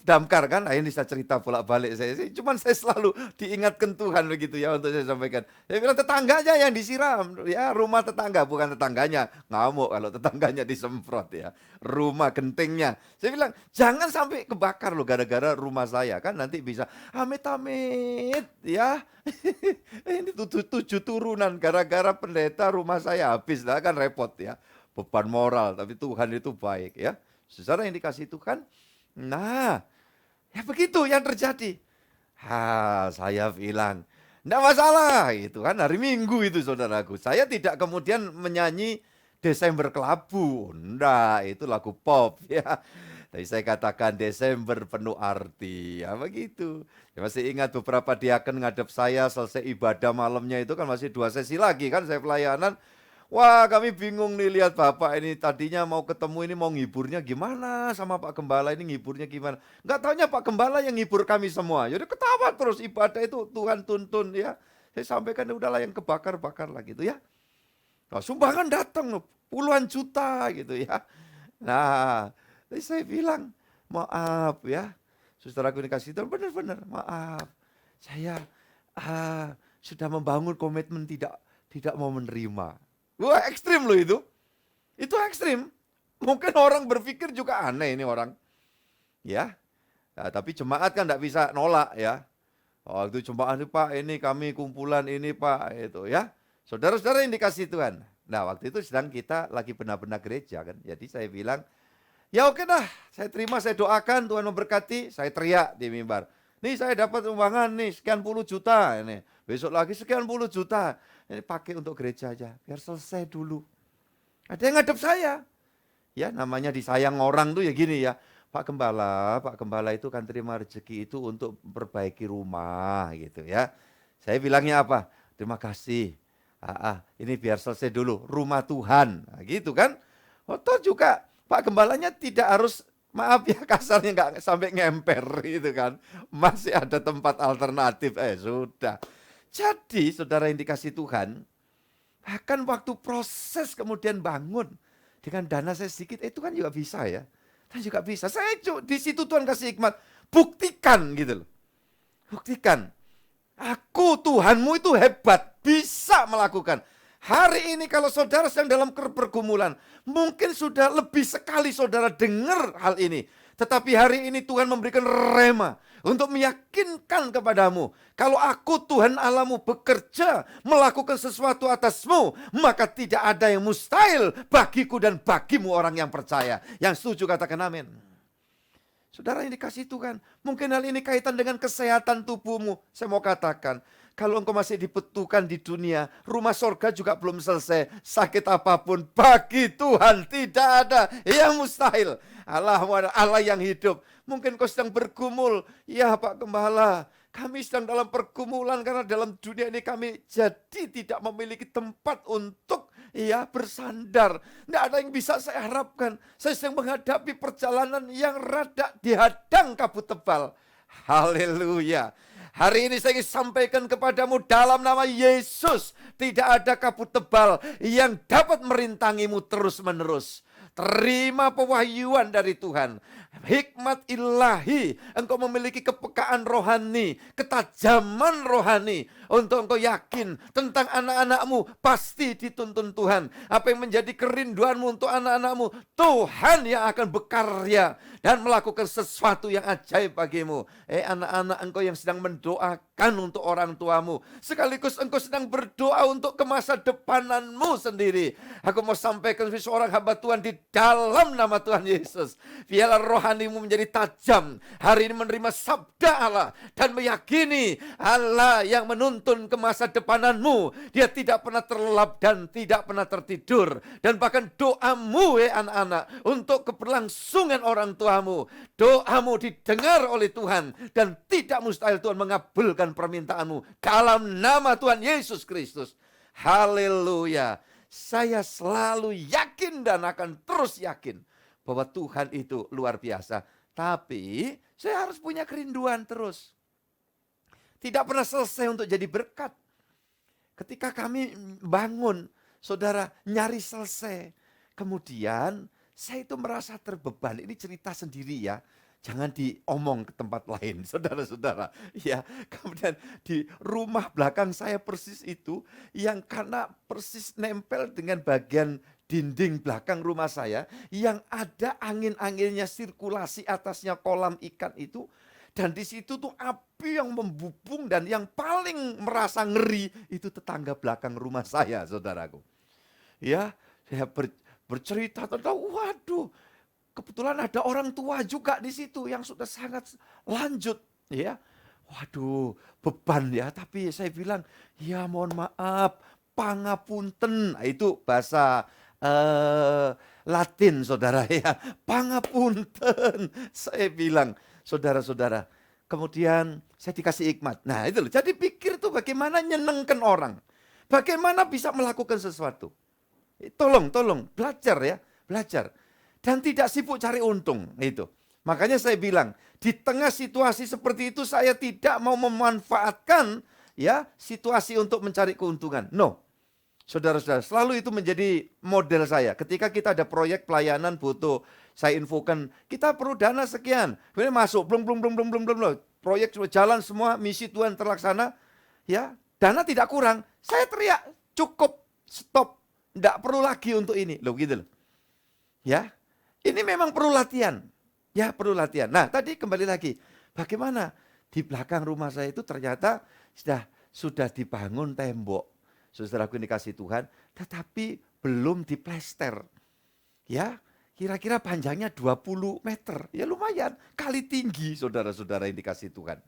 Damkar kan, ini saya cerita bolak-balik saya. Cuman saya selalu diingatkan Tuhan begitu ya untuk saya sampaikan. Saya bilang tetangganya yang disiram, ya rumah tetangga bukan tetangganya. Ngamuk kalau tetangganya disemprot ya. Rumah gentingnya. Saya bilang jangan sampai kebakar loh gara-gara rumah saya kan nanti bisa amit-amit ya. Ini 7 turunan gara-gara pendeta rumah saya habis lah kan repot ya. Beban moral, tapi Tuhan itu baik ya. Saudara yang dikasih Tuhan, nah ya begitu yang terjadi. Saya bilang, enggak masalah, itu kan hari Minggu itu saudaraku. Saya tidak kemudian menyanyi Desember Kelabu, enggak, itu lagu pop ya. Tapi saya katakan Desember penuh arti, ya begitu. Ya, masih ingat beberapa diaken ngadep saya selesai ibadah malamnya itu kan masih 2 sesi lagi kan saya pelayanan. Wah, kami bingung nih lihat Bapak ini tadinya mau ketemu ini mau ngiburnya gimana sama Pak Gembala ini ngiburnya gimana. Nggak taunya Pak Gembala yang ngibur kami semua. Jadi ketawa terus ibadah itu Tuhan tuntun ya. Saya sampaikan udahlah yang kebakar-bakar lah gitu ya. Nah, sumbangan datang puluhan juta gitu ya. Nah, jadi saya bilang maaf ya. Saudaraku dikasih Tuhan benar-benar maaf. Saya sudah membangun komitmen tidak mau menerima. Wah, ekstrim loh itu. Itu ekstrim. Mungkin orang berpikir juga aneh ini orang. Ya. Nah, tapi jemaat kan enggak bisa nolak ya. Oh, itu jemaat ini Pak, ini kami kumpulan ini Pak, itu ya. Saudara-saudara yang dikasih Tuhan. Nah, waktu itu sedang kita lagi benar-benar gereja kan. Jadi saya bilang, ya oke dah, saya terima, saya doakan Tuhan memberkati, saya teriak di mimbar. Nih saya dapat sumbangan nih sekian puluh juta ini. Besok lagi sekian puluh juta. Ini pakai untuk gereja aja, biar selesai dulu. Ada yang ngadep saya. Ya namanya disayang orang tuh ya gini ya. Pak Gembala itu kan terima rezeki itu untuk memperbaiki rumah gitu ya. Saya bilangnya apa? Terima kasih. Ini biar selesai dulu, rumah Tuhan. Nah, gitu kan. Atau juga Pak Gembalanya tidak harus, maaf ya kasarnya nggak sampai ngemper gitu kan. Masih ada tempat alternatif, sudah. Jadi saudara yang dikasih Tuhan, bahkan waktu proses kemudian bangun dengan dana saya sedikit, itu kan juga bisa ya. Dan juga bisa. Saya di situ Tuhan kasih hikmat, buktikan gitu loh. Buktikan. Aku Tuhanmu itu hebat, bisa melakukan. Hari ini kalau saudara sedang dalam pergumulan, mungkin sudah lebih sekali saudara dengar hal ini. Tetapi hari ini Tuhan memberikan rema untuk meyakinkan kepadamu, kalau aku Tuhan Allahmu bekerja melakukan sesuatu atasmu, maka tidak ada yang mustahil bagiku dan bagimu orang yang percaya. Yang setuju katakan amin. Saudara yang dikasih Tuhan, mungkin hal ini kaitan dengan kesehatan tubuhmu. Saya mau katakan, kalau engkau masih dibutuhkan di dunia, rumah sorga juga belum selesai. Sakit apapun bagi Tuhan tidak ada yang mustahil. Allah yang hidup. Mungkin kau sedang bergumul. Ya Pak Gembala, kami sedang dalam pergumulan karena dalam dunia ini kami jadi tidak memiliki tempat untuk bersandar. Tidak ada yang bisa saya harapkan. Saya sedang menghadapi perjalanan yang rada dihadang kabut tebal. Haleluya. Hari ini saya ingin sampaikan kepadamu dalam nama Yesus, tidak ada kabut tebal yang dapat merintangimu terus-menerus. Terima pewahyuan dari Tuhan. Hikmat ilahi. Engkau memiliki kepekaan rohani, ketajaman rohani. Untuk engkau yakin tentang anak-anakmu pasti dituntun Tuhan. Apa yang menjadi kerinduanmu untuk anak-anakmu, Tuhan yang akan berkarya dan melakukan sesuatu yang ajaib bagimu. Anak-anak engkau yang sedang mendoakan untuk orang tuamu, sekaligus engkau sedang berdoa untuk ke masa depananmu sendiri. Aku mau sampaikan seorang hamba Tuhan di dalam nama Tuhan Yesus. Biarlah rohanimu menjadi tajam. Hari ini menerima sabda Allah dan meyakini Allah yang menuntun ke masa depananmu. Dia tidak pernah terlelap dan tidak pernah tertidur. Dan bahkan doamu anak-anak untuk keberlangsungan orang tuamu, doamu didengar oleh Tuhan dan tidak mustahil Tuhan mengabulkan permintaanmu dalam nama Tuhan Yesus Kristus. Haleluya. Saya selalu yakin dan akan terus yakin bahwa Tuhan itu luar biasa. Tapi saya harus punya kerinduan terus. Tidak pernah selesai untuk jadi berkat. Ketika kami bangun, saudara, nyari selesai. Kemudian saya itu merasa terbeban. Ini cerita sendiri ya. Jangan diomong ke tempat lain, saudara-saudara. Ya, kemudian di rumah belakang saya persis itu, yang karena persis nempel dengan bagian dinding belakang rumah saya, yang ada angin-anginnya, sirkulasi atasnya kolam ikan itu, dan di situ tuh api yang membubung, dan yang paling merasa ngeri itu tetangga belakang rumah saya, saudaraku. Ya, saya bercerita tentang, waduh, kebetulan ada orang tua juga di situ yang sudah sangat lanjut, ya. Waduh, beban ya. Tapi saya bilang, ya mohon maaf, pangapunten. Nah, itu bahasa Latin, saudara ya. Pangapunten. Saya bilang, saudara-saudara. Kemudian saya dikasih hikmat. Nah itu loh. Jadi pikir tuh bagaimana nyenengkan orang. Bagaimana bisa melakukan sesuatu. Tolong belajar ya, belajar. Dan tidak sibuk cari untung itu. Makanya saya bilang, di tengah situasi seperti itu saya tidak mau memanfaatkan ya situasi untuk mencari keuntungan. No. Saudara-saudara, selalu itu menjadi model saya. Ketika kita ada proyek pelayanan butuh saya infokan, kita perlu dana sekian. Kemudian masuk, belum. Proyek sudah jalan semua, misi Tuhan terlaksana. Ya, dana tidak kurang. Saya teriak, cukup, stop. Tidak perlu lagi untuk ini. Loh gitu loh. Ya, ini memang perlu latihan. Ya, perlu latihan. Nah, tadi kembali lagi. Bagaimana? Di belakang rumah saya itu ternyata sudah dibangun tembok. Saudaraku yang dikasih Tuhan, tetapi belum diplester. Ya, kira-kira panjangnya 20 meter. Ya lumayan, kali tinggi saudara-saudara yang dikasih Tuhan.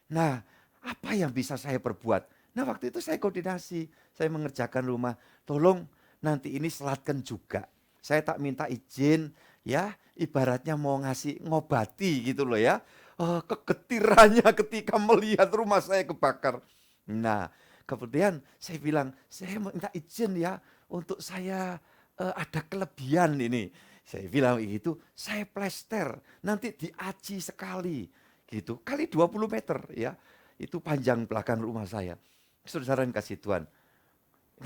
Nah, apa yang bisa saya perbuat? Nah, waktu itu saya koordinasi, saya mengerjakan rumah. Tolong nanti ini selatkan juga. Saya tak minta izin, ya ibaratnya mau ngasih ngobati gitu loh ya. Kegetirannya ketika melihat rumah saya kebakar. Nah, kemudian saya bilang, saya minta izin ya untuk saya ada kelebihan ini. Saya bilang gitu, saya plester, nanti diaci sekali. Gitu, kali 20 meter ya. Itu panjang belakang rumah saya. Saudara yang kasih Tuhan,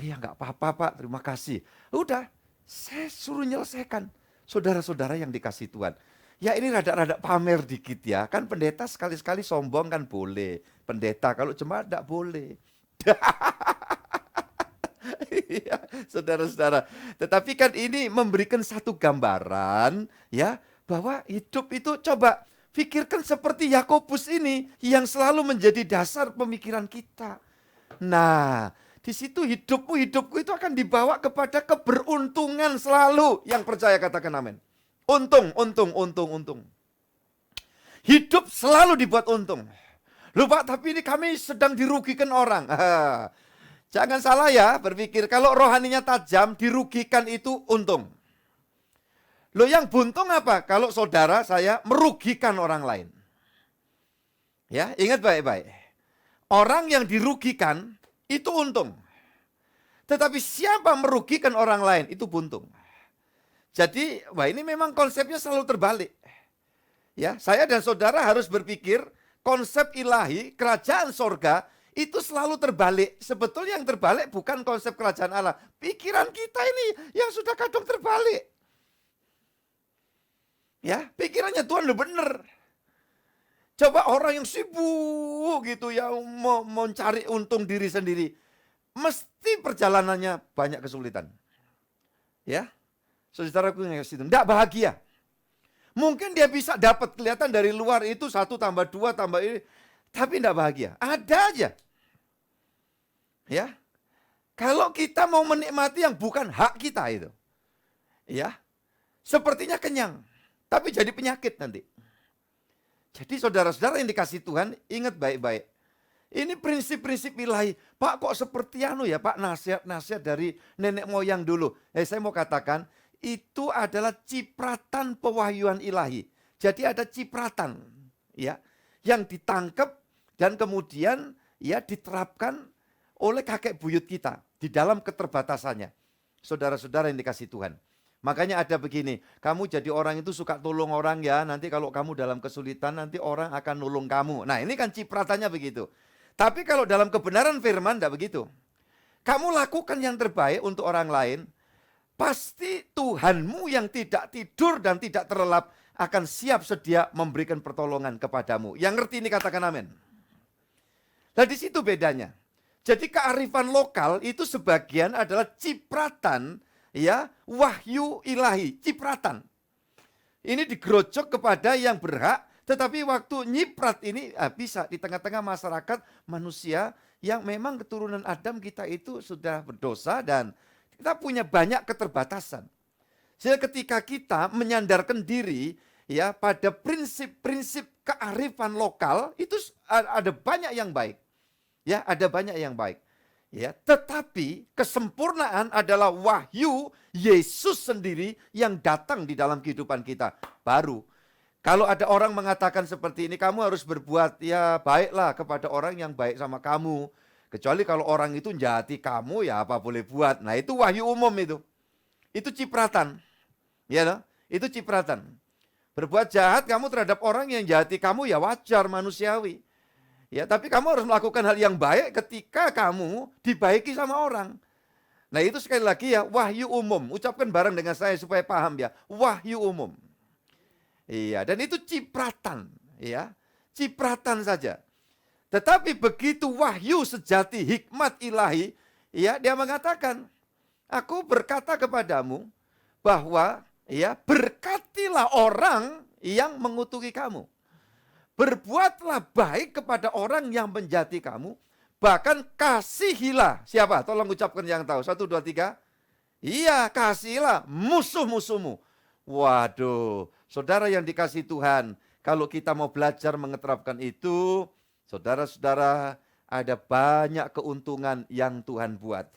ya nggak apa-apa Pak, terima kasih. Udah, saya suruh nyelesaikan. Saudara-saudara yang dikasih Tuhan. Ya ini rada-rada pamer dikit ya. Kan pendeta sekali-sekali sombong kan boleh. Pendeta kalau jemaat tidak boleh. Iya, saudara-saudara. Tetapi kan ini memberikan satu gambaran ya bahwa hidup itu coba pikirkan seperti Yakobus ini yang selalu menjadi dasar pemikiran kita. Nah, di situ hidupku itu akan dibawa kepada keberuntungan selalu. Yang percaya katakan amin. Untung. Hidup selalu dibuat untung. Loh Pak, tapi ini kami sedang dirugikan orang. Jangan salah ya berpikir, kalau rohaninya tajam, dirugikan itu untung. Loh yang buntung apa? Kalau saudara saya merugikan orang lain. Ya, ingat baik-baik. Orang yang dirugikan itu untung. Tetapi siapa merugikan orang lain itu buntung. Jadi, wah ini memang konsepnya selalu terbalik. Ya, saya dan saudara harus berpikir konsep ilahi, kerajaan sorga, itu selalu terbalik. Sebetulnya yang terbalik bukan konsep kerajaan Allah. Pikiran kita ini yang sudah kadang terbalik. Ya, pikirannya Tuhan udah bener. Coba orang yang sibuk gitu ya, mau mencari untung diri sendiri. Mesti perjalanannya banyak kesulitan. Ya, saudaraku yang kasih itu, enggak bahagia. Mungkin dia bisa dapat kelihatan dari luar itu 1 tambah 2 tambah ini. Tapi enggak bahagia. Ada aja. Ya. Kalau kita mau menikmati yang bukan hak kita itu. Ya. Sepertinya kenyang. Tapi jadi penyakit nanti. Jadi saudara-saudara yang dikasih Tuhan, ingat baik-baik. Ini prinsip-prinsip ilahi. Pak kok seperti ya Pak, nasihat-nasihat dari nenek moyang dulu. Saya mau katakan, itu adalah cipratan pewahyuan ilahi. Jadi ada cipratan ya yang ditangkap dan kemudian ya diterapkan oleh kakek buyut kita di dalam keterbatasannya. Saudara-saudara yang dikasih Tuhan. Makanya ada begini, kamu jadi orang itu suka tolong orang ya, nanti kalau kamu dalam kesulitan nanti orang akan nolong kamu. Nah, ini kan cipratannya begitu. Tapi kalau dalam kebenaran firman tidak begitu. Kamu lakukan yang terbaik untuk orang lain, pasti Tuhanmu yang tidak tidur dan tidak terlelap akan siap sedia memberikan pertolongan kepadamu. Yang ngerti ini katakan amin. Nah di situ bedanya. Jadi kearifan lokal itu sebagian adalah cipratan ya wahyu ilahi, cipratan. Ini digerojok kepada yang berhak, tetapi waktu nyiprat ini bisa di tengah-tengah masyarakat manusia yang memang keturunan Adam kita itu sudah berdosa dan kita punya banyak keterbatasan. Sehingga ketika kita menyandarkan diri ya pada prinsip-prinsip kearifan lokal itu ada banyak yang baik. Ya, ada banyak yang baik. Ya, tetapi kesempurnaan adalah wahyu Yesus sendiri yang datang di dalam kehidupan kita. Baru kalau ada orang mengatakan seperti ini, kamu harus berbuat ya baiklah kepada orang yang baik sama kamu. Kecuali kalau orang itu jahati kamu, ya apa boleh buat. Nah itu wahyu umum itu. Itu cipratan. Ya toh? Itu cipratan. Berbuat jahat kamu terhadap orang yang jahati kamu ya wajar, manusiawi. Ya, tapi kamu harus melakukan hal yang baik ketika kamu dibaiki sama orang. Nah itu sekali lagi ya, wahyu umum. Ucapkan bareng dengan saya supaya paham ya. Wahyu umum. Iya, dan itu cipratan. Ya, cipratan saja. Tetapi begitu wahyu sejati hikmat ilahi, ya dia mengatakan, aku berkata kepadamu bahwa ya berkatilah orang yang mengutuki kamu. Berbuatlah baik kepada orang yang menjati kamu, bahkan kasihilah. Siapa? Tolong ucapkan yang tahu. 1, 2, 3. Iya, kasihilah musuh-musuhmu. Waduh, saudara yang dikasihi Tuhan, kalau kita mau belajar mengeterapkan itu, saudara-saudara, ada banyak keuntungan yang Tuhan buat.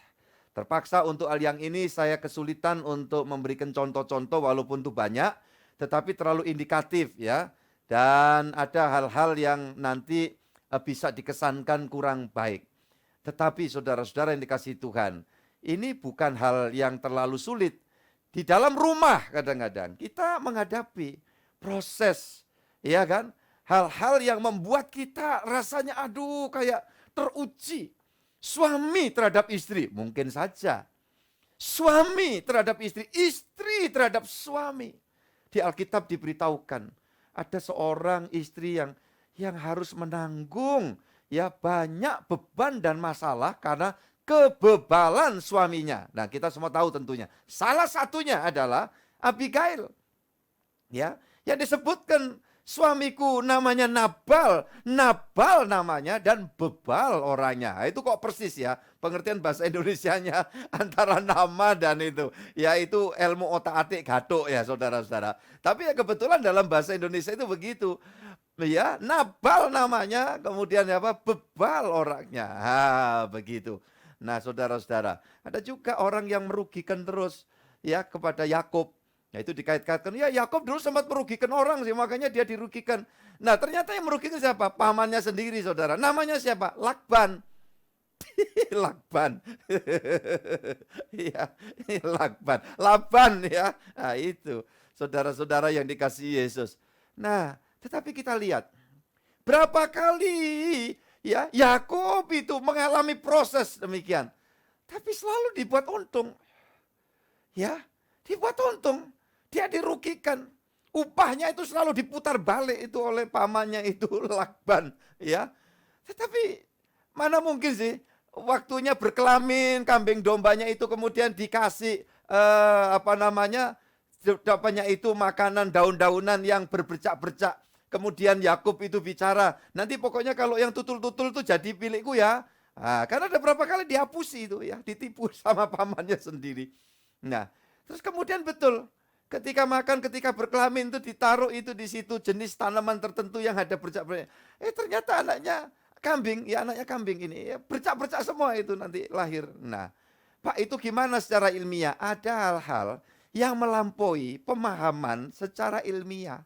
Terpaksa untuk hal yang ini saya kesulitan untuk memberikan contoh-contoh walaupun itu banyak, tetapi terlalu indikatif ya. Dan ada hal-hal yang nanti bisa dikesankan kurang baik. Tetapi saudara-saudara yang dikasihi Tuhan, ini bukan hal yang terlalu sulit. Di dalam rumah kadang-kadang kita menghadapi proses, ya kan? Hal-hal yang membuat kita rasanya aduh kayak teruji. Suami terhadap istri, mungkin saja. Suami terhadap istri, istri terhadap suami. Di Alkitab diberitahukan, ada seorang istri yang harus menanggung ya banyak beban dan masalah karena kebebalan suaminya. Nah, kita semua tahu tentunya. Salah satunya adalah Abigail. Ya, yang disebutkan suamiku namanya Nabal. Nabal namanya dan bebal orangnya. Itu kok persis ya pengertian bahasa Indonesianya antara nama dan itu. Ya itu ilmu otak-atik gatuk ya saudara-saudara. Tapi ya kebetulan dalam bahasa Indonesia itu begitu. Ya, Nabal namanya, kemudian apa? Bebal orangnya. Begitu. Nah, saudara-saudara, ada juga orang yang merugikan terus ya kepada Yakub. Nah, itu dikait-kaitkan, ya Yakub dulu sempat merugikan orang sih, makanya dia dirugikan. Nah, ternyata yang merugikan siapa? Pamannya sendiri, saudara. Namanya siapa? Lakban. Lakban. Ya, Lakban. Laban ya. Nah, itu. Saudara-saudara yang dikasihi Yesus. Nah, tetapi kita lihat berapa kali ya Yakub itu mengalami proses demikian. Tapi selalu dibuat untung. Ya, dibuat untung. Dia dirugikan. Upahnya itu selalu diputar balik itu oleh pamannya itu Lakban, ya. Tetapi mana mungkin sih waktunya berkelamin, kambing dombanya itu kemudian dikasih dapatnya itu makanan daun-daunan yang berbercak-bercak. Kemudian Yakub itu bicara, nanti pokoknya kalau yang tutul-tutul itu jadi milikku ya. Nah, karena ada berapa kali dihapusi itu ya, ditipu sama pamannya sendiri. Nah, terus kemudian betul, ketika makan, ketika berkelamin itu ditaruh itu di situ jenis tanaman tertentu yang ada bercak-bercak. Ternyata anaknya kambing, ya anaknya kambing ini, ya, bercak-bercak semua itu nanti lahir. Nah, Pak itu gimana secara ilmiah? Ada hal-hal yang melampaui pemahaman secara ilmiah.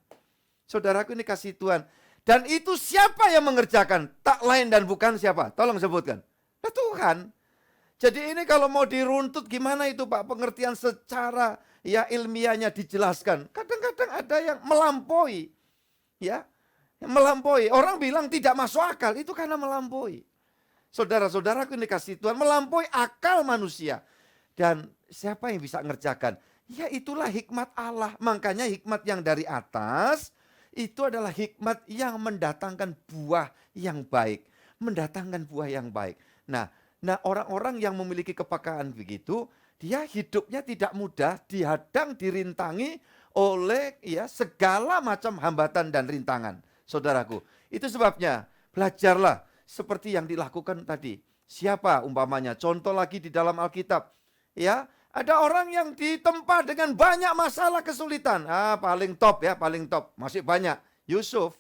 Saudaraku ini kasih Tuhan. Dan itu siapa yang mengerjakan? Tak lain dan bukan siapa? Tolong sebutkan. Nah, Tuhan. Jadi ini kalau mau diruntut gimana itu Pak? Pengertian secara ya ilmiahnya dijelaskan. Kadang-kadang ada yang melampaui. Ya, yang melampaui. Orang bilang tidak masuk akal. Itu karena melampaui. Saudara-saudaraku ini kasih Tuhan. Melampaui akal manusia. Dan siapa yang bisa mengerjakan? Ya itulah hikmat Allah. Makanya hikmat yang dari atas itu adalah hikmat yang mendatangkan buah yang baik. Mendatangkan buah yang baik. Nah orang-orang yang memiliki kepekaan begitu, dia hidupnya tidak mudah, dihadang, dirintangi oleh ya segala macam hambatan dan rintangan. Saudaraku, itu sebabnya belajarlah seperti yang dilakukan tadi. Siapa umpamanya? Contoh lagi di dalam Alkitab. Ya, ada orang yang ditempa dengan banyak masalah kesulitan. Paling top ya, paling top. Masih banyak. Yusuf.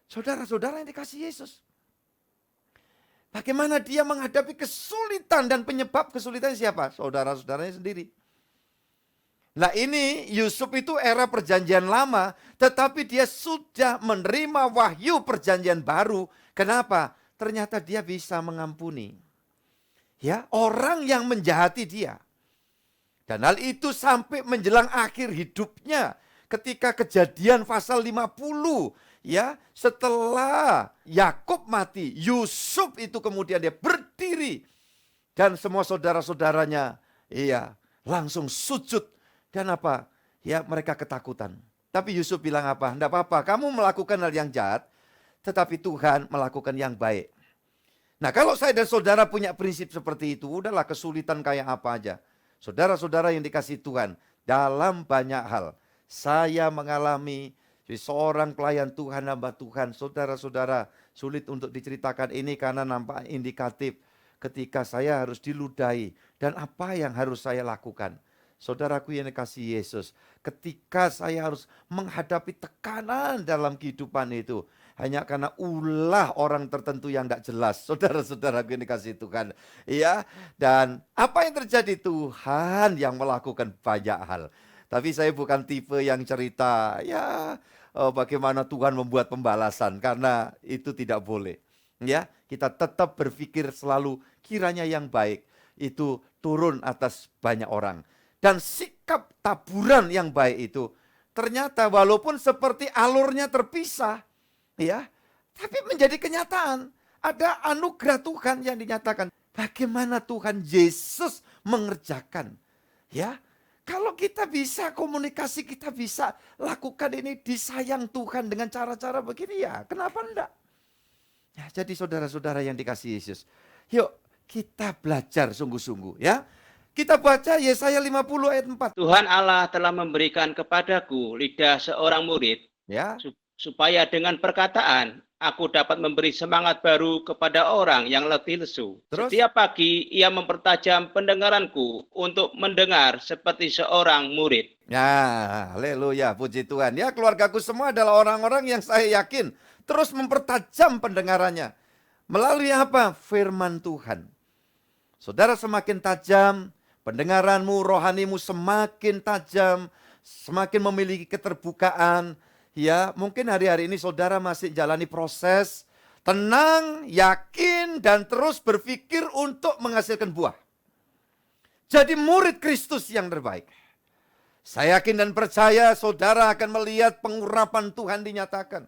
Saudara-saudara yang dikasihi Yesus. Bagaimana dia menghadapi kesulitan dan penyebab kesulitan siapa? Saudara-saudaranya sendiri. Nah ini Yusuf itu era perjanjian lama. Tetapi dia sudah menerima wahyu perjanjian baru. Kenapa? ternyata dia bisa mengampuni. Ya, orang yang menjahati dia. Dan hal itu sampai menjelang akhir hidupnya. Ketika Kejadian pasal 50, ya, setelah Yakub mati, Yusuf itu kemudian dia berdiri dan semua saudara-saudaranya iya langsung sujud dan apa? Ya, mereka ketakutan. Tapi Yusuf bilang apa? Enggak apa-apa, kamu melakukan hal yang jahat, tetapi Tuhan melakukan yang baik. Nah, kalau saya dan saudara punya prinsip seperti itu, udahlah kesulitan kayak apa aja. Saudara-saudara yang dikasihi Tuhan, dalam banyak hal saya mengalami seorang pelayan Tuhan, hamba Tuhan, saudara-saudara, sulit untuk diceritakan ini karena nampak indikatif ketika saya harus diludahi dan apa yang harus saya lakukan. Saudaraku yang dikasihi Yesus, ketika saya harus menghadapi tekanan dalam kehidupan itu, hanya karena ulah orang tertentu yang tidak jelas. Saudara-saudaraku yang dikasihi Tuhan. Ya, dan apa yang terjadi? Tuhan yang melakukan banyak hal. Tapi saya bukan tipe yang cerita, ya bagaimana Tuhan membuat pembalasan. Karena itu tidak boleh. Ya, kita tetap berpikir selalu kiranya yang baik itu turun atas banyak orang. Dan sikap taburan yang baik itu ternyata walaupun seperti alurnya terpisah, ya, tapi menjadi kenyataan. Ada anugerah Tuhan yang dinyatakan. Bagaimana Tuhan Yesus mengerjakan, ya? Kalau kita bisa komunikasi, kita bisa lakukan ini, disayang Tuhan dengan cara-cara begini, ya kenapa enggak? Ya, jadi saudara-saudara yang dikasihi Yesus, yuk kita belajar sungguh-sungguh, ya. Kita baca Yesaya 50 ayat 4. Tuhan Allah telah memberikan kepadaku lidah seorang murid, Ya, supaya dengan perkataan aku dapat memberi semangat baru kepada orang yang letih lesu. Terus? Setiap pagi ia mempertajam pendengaranku untuk mendengar seperti seorang murid. ya, haleluya, puji Tuhan. Ya, keluargaku semua adalah orang-orang yang saya yakin terus mempertajam pendengarannya. Melalui apa? Firman Tuhan. Saudara semakin tajam, pendengaranmu, rohanimu semakin tajam, semakin memiliki keterbukaan. Ya, mungkin hari-hari ini saudara masih jalani proses, tenang, yakin, dan terus berpikir untuk menghasilkan buah. Jadi murid Kristus yang terbaik. Saya yakin dan percaya saudara akan melihat pengurapan Tuhan dinyatakan.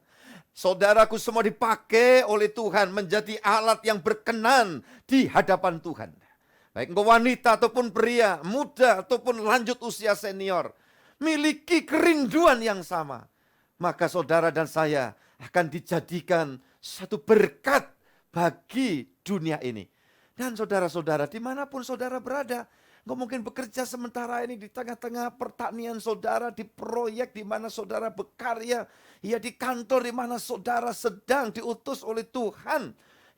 Saudaraku semua dipakai oleh Tuhan menjadi alat yang berkenan di hadapan Tuhan. Baik engkau wanita ataupun pria, muda ataupun lanjut usia senior, miliki kerinduan yang sama. Maka saudara dan saya akan dijadikan satu berkat bagi dunia ini. Dan saudara-saudara, dimanapun saudara berada, engkau mungkin bekerja sementara ini di tengah-tengah pertanian saudara, di proyek di mana saudara berkarya, ya di kantor di mana saudara sedang diutus oleh Tuhan.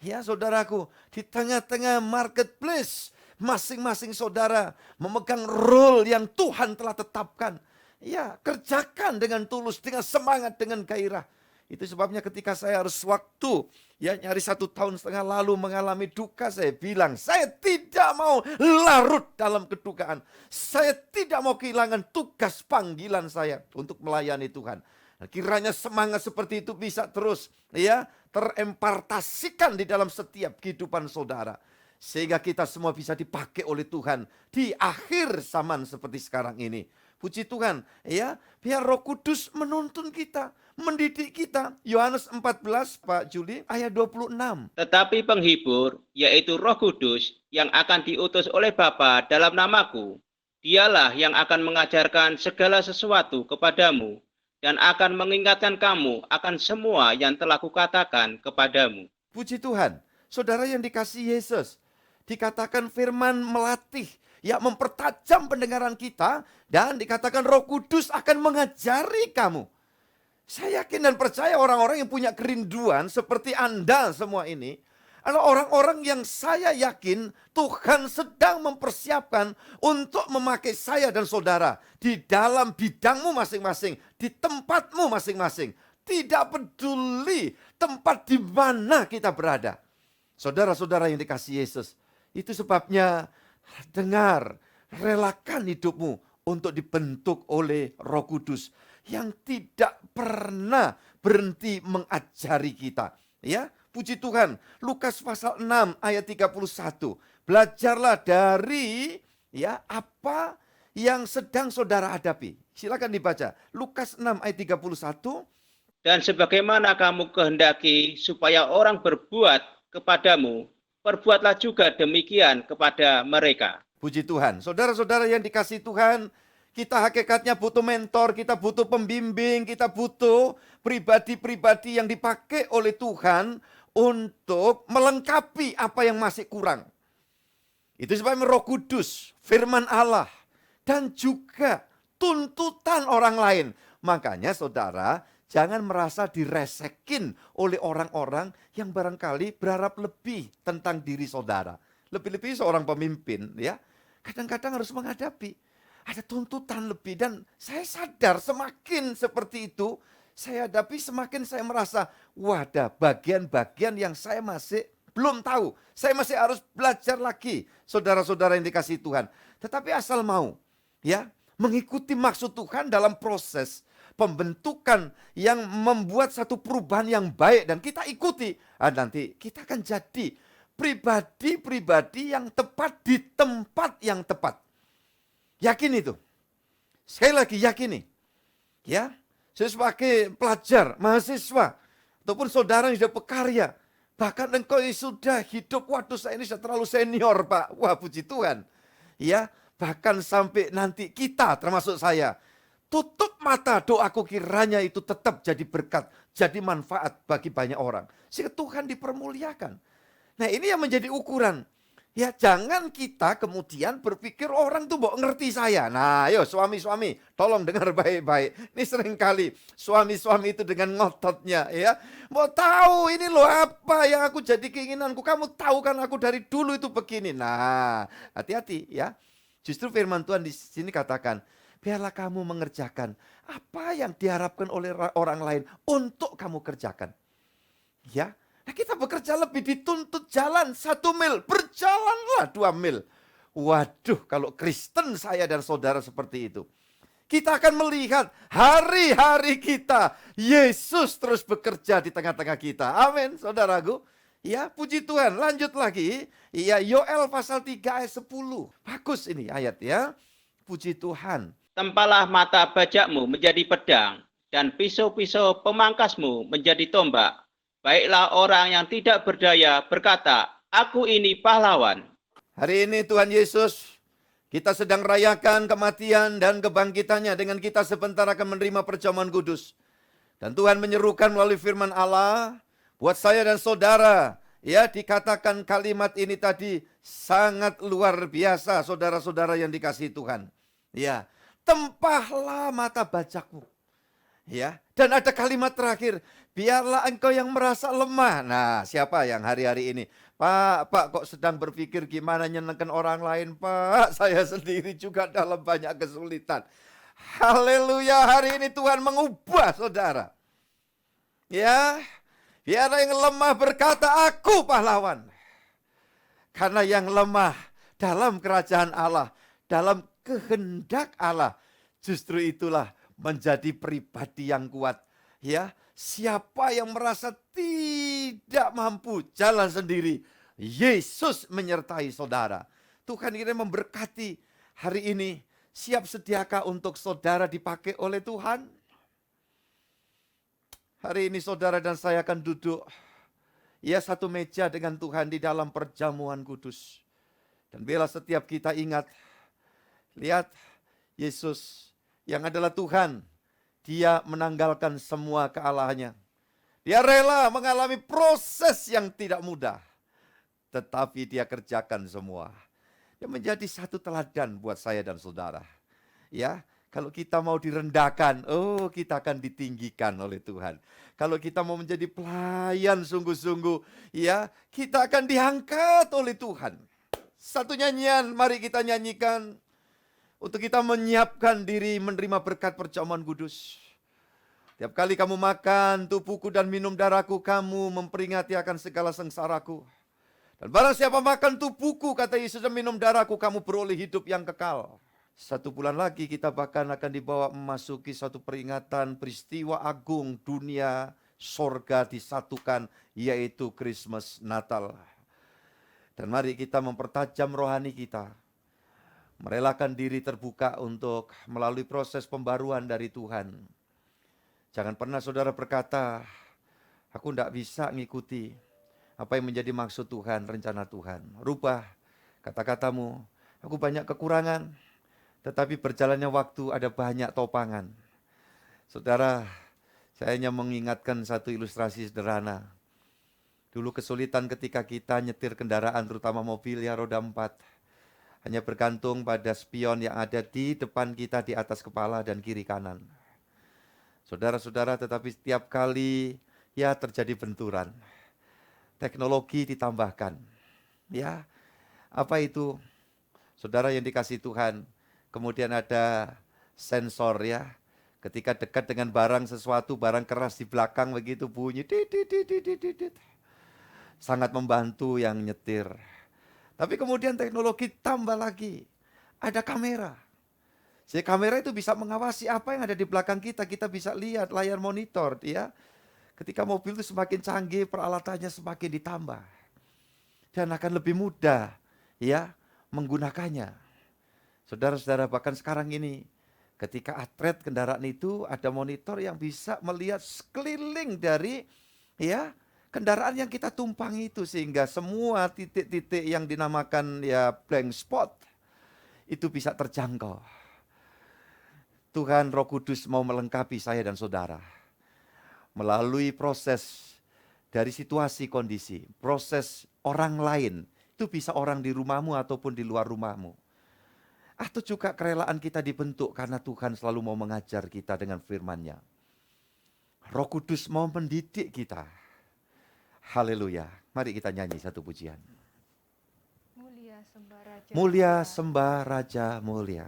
Ya saudaraku, di tengah-tengah marketplace, masing-masing saudara memegang role yang Tuhan telah tetapkan. Ya, kerjakan dengan tulus, dengan semangat, dengan gairah. Itu sebabnya ketika saya harus waktu, ya nyari 1,5 tahun lalu mengalami duka, saya bilang, saya tidak mau larut dalam kedukaan. Saya tidak mau kehilangan tugas panggilan saya untuk melayani Tuhan. Nah, kiranya semangat seperti itu bisa terus ya terempartasikan di dalam setiap kehidupan saudara. Sehingga kita semua bisa dipakai oleh Tuhan di akhir zaman seperti sekarang ini. Puji Tuhan, ya, biar Roh Kudus menuntun kita, mendidik kita. Yohanes 14, Pak Juli, ayat 26. Tetapi penghibur, yaitu Roh Kudus, yang akan diutus oleh Bapa dalam namaku, dialah yang akan mengajarkan segala sesuatu kepadamu, dan akan mengingatkan kamu akan semua yang telah kukatakan kepadamu. Puji Tuhan, saudara yang dikasihi Yesus, dikatakan firman melatih, ya mempertajam pendengaran kita, dan dikatakan Roh Kudus akan mengajari kamu. Saya yakin dan percaya orang-orang yang punya kerinduan seperti Anda semua ini, adalah orang-orang yang saya yakin Tuhan sedang mempersiapkan untuk memakai saya dan saudara di dalam bidangmu masing-masing, di tempatmu masing-masing. Tidak peduli tempat di mana kita berada. Saudara-saudara yang dikasihi Yesus, itu sebabnya dengar, relakan hidupmu untuk dibentuk oleh Roh Kudus yang tidak pernah berhenti mengajari kita. Ya, puji Tuhan, Lukas pasal 6 ayat 31. Belajarlah dari apa yang sedang saudara hadapi. Silakan dibaca. Lukas 6 ayat 31. Dan sebagaimana kamu kehendaki supaya orang berbuat kepadamu, perbuatlah juga demikian kepada mereka. Puji Tuhan. Saudara-saudara yang dikasihi Tuhan, kita hakikatnya butuh mentor, kita butuh pembimbing, kita butuh pribadi-pribadi yang dipakai oleh Tuhan untuk melengkapi apa yang masih kurang. Itu sebabnya Roh Kudus, firman Allah, dan juga tuntutan orang lain. Makanya saudara, jangan merasa diresekin oleh orang-orang yang barangkali berharap lebih tentang diri saudara. Lebih-lebih seorang pemimpin, ya, kadang-kadang harus menghadapi. Ada tuntutan lebih, dan saya sadar semakin seperti itu, saya hadapi semakin saya merasa, ada bagian-bagian yang saya masih belum tahu. Saya masih harus belajar lagi, saudara-saudara yang dikasihi Tuhan. Tetapi asal mau, ya, mengikuti maksud Tuhan dalam proses pembentukan yang membuat satu perubahan yang baik dan kita ikuti, nanti kita akan jadi pribadi-pribadi yang tepat di tempat yang tepat. Yakin itu. Sekali lagi yakini. Ya, saya sebagai pelajar, mahasiswa, ataupun saudara yang sudah bekarya, bahkan engkau yang sudah hidup, waduh saya ini sudah terlalu senior Pak. Wah puji Tuhan. Ya, bahkan sampai nanti kita termasuk saya, tutup mata, doaku kiranya itu tetap jadi berkat, jadi manfaat bagi banyak orang. Sehingga Tuhan dipermuliakan. Nah ini yang menjadi ukuran. Ya jangan kita kemudian berpikir orang tuh mau ngerti saya. Nah ayo suami-suami tolong dengar baik-baik. Ini seringkali suami-suami itu dengan ngototnya ya. Mau tahu ini loh apa yang aku jadi keinginanku. Kamu tahu kan aku dari dulu itu begini. Nah hati-hati ya. Justru firman Tuhan di sini katakan, biarlah kamu mengerjakan apa yang diharapkan oleh orang lain untuk kamu kerjakan. Ya. Nah kita bekerja lebih dituntut jalan 1 mil, berjalanlah 2 mil. Waduh kalau Kristen saya dan saudara seperti itu. Kita akan melihat hari-hari kita, Yesus terus bekerja di tengah-tengah kita. Amin saudaraku. Ya puji Tuhan, lanjut lagi. Ya Yoel pasal 3 ayat 10. Bagus ini ayat ya. Puji Tuhan. Tempalah mata bajakmu menjadi pedang, dan pisau-pisau pemangkasmu menjadi tombak. Baiklah orang yang tidak berdaya berkata, aku ini pahlawan. Hari ini Tuhan Yesus, kita sedang rayakan kematian dan kebangkitannya dengan kita sebentar akan menerima perjamuan kudus. Dan Tuhan menyerukan melalui firman Allah, buat saya dan saudara, ya dikatakan kalimat ini tadi sangat luar biasa saudara-saudara yang dikasihi Tuhan. Ya, tempahlah mata bajakmu. Ya, dan ada kalimat terakhir, biarlah engkau yang merasa lemah. Nah, siapa yang hari-hari ini? Pak kok sedang berpikir gimana nyenengkan orang lain, Pak? Saya sendiri juga dalam banyak kesulitan. Haleluya, hari ini Tuhan mengubah saudara. Ya, biarlah yang lemah berkata, aku pahlawan. Karena yang lemah dalam kerajaan Allah, dalam kehendak Allah, justru itulah menjadi pribadi yang kuat. Ya, siapa yang merasa tidak mampu jalan sendiri, Yesus menyertai saudara. Tuhan ini memberkati hari ini. Siap sediakah untuk saudara dipakai oleh Tuhan? Hari ini saudara dan saya akan duduk ya satu meja dengan Tuhan di dalam perjamuan kudus. Dan bila setiap kita ingat, lihat Yesus yang adalah Tuhan, dia menanggalkan semua kealahannya. Dia rela mengalami proses yang tidak mudah, tetapi dia kerjakan semua. Dia menjadi satu teladan buat saya dan saudara. Ya, kalau kita mau direndahkan, kita akan ditinggikan oleh Tuhan. Kalau kita mau menjadi pelayan sungguh-sungguh, ya, kita akan diangkat oleh Tuhan. Satu nyanyian, mari kita nyanyikan. Untuk kita menyiapkan diri menerima berkat perjamuan kudus. Tiap kali kamu makan tubuhku dan minum darahku, kamu memperingati akan segala sengsaraku. Dan barang siapa makan tubuhku, kata Yesus, dan minum darahku, kamu beroleh hidup yang kekal. 1 bulan lagi kita bahkan akan dibawa memasuki satu peringatan peristiwa agung dunia sorga disatukan, yaitu Christmas, Natal. Dan mari kita mempertajam rohani kita, merelakan diri terbuka untuk melalui proses pembaruan dari Tuhan. Jangan pernah saudara berkata, aku tidak bisa ngikuti apa yang menjadi maksud Tuhan, rencana Tuhan. Rubah kata-katamu, aku banyak kekurangan, tetapi berjalannya waktu ada banyak topangan. Saudara, saya hanya mengingatkan satu ilustrasi sederhana. Dulu kesulitan ketika kita nyetir kendaraan, terutama mobil yang roda 4. Hanya bergantung pada spion yang ada di depan kita, di atas kepala dan kiri kanan. Saudara-saudara, tetapi setiap kali ya terjadi benturan, teknologi ditambahkan. Ya, apa itu? Saudara yang dikasih Tuhan, kemudian ada sensor ya. Ketika dekat dengan barang sesuatu, barang keras di belakang begitu bunyi, sangat membantu yang nyetir. Tapi kemudian teknologi tambah lagi, ada kamera. Jadi kamera itu bisa mengawasi apa yang ada di belakang kita, kita bisa lihat layar monitor ya. Ketika mobil itu semakin canggih, peralatannya semakin ditambah. Dan akan lebih mudah ya menggunakannya. Saudara-saudara, bahkan sekarang ini ketika atret kendaraan itu ada monitor yang bisa melihat sekeliling dari ya kendaraan yang kita tumpangi itu, sehingga semua titik-titik yang dinamakan ya blank spot itu bisa terjangkau. Tuhan Roh Kudus mau melengkapi saya dan saudara melalui proses dari situasi kondisi, proses orang lain. Itu bisa orang di rumahmu ataupun di luar rumahmu. Atau juga kerelaan kita dibentuk karena Tuhan selalu mau mengajar kita dengan firman-Nya. Roh Kudus mau mendidik kita. Haleluya. Mari kita nyanyi satu pujian. Mulia sembah Raja. Mulia sembah Raja mulia.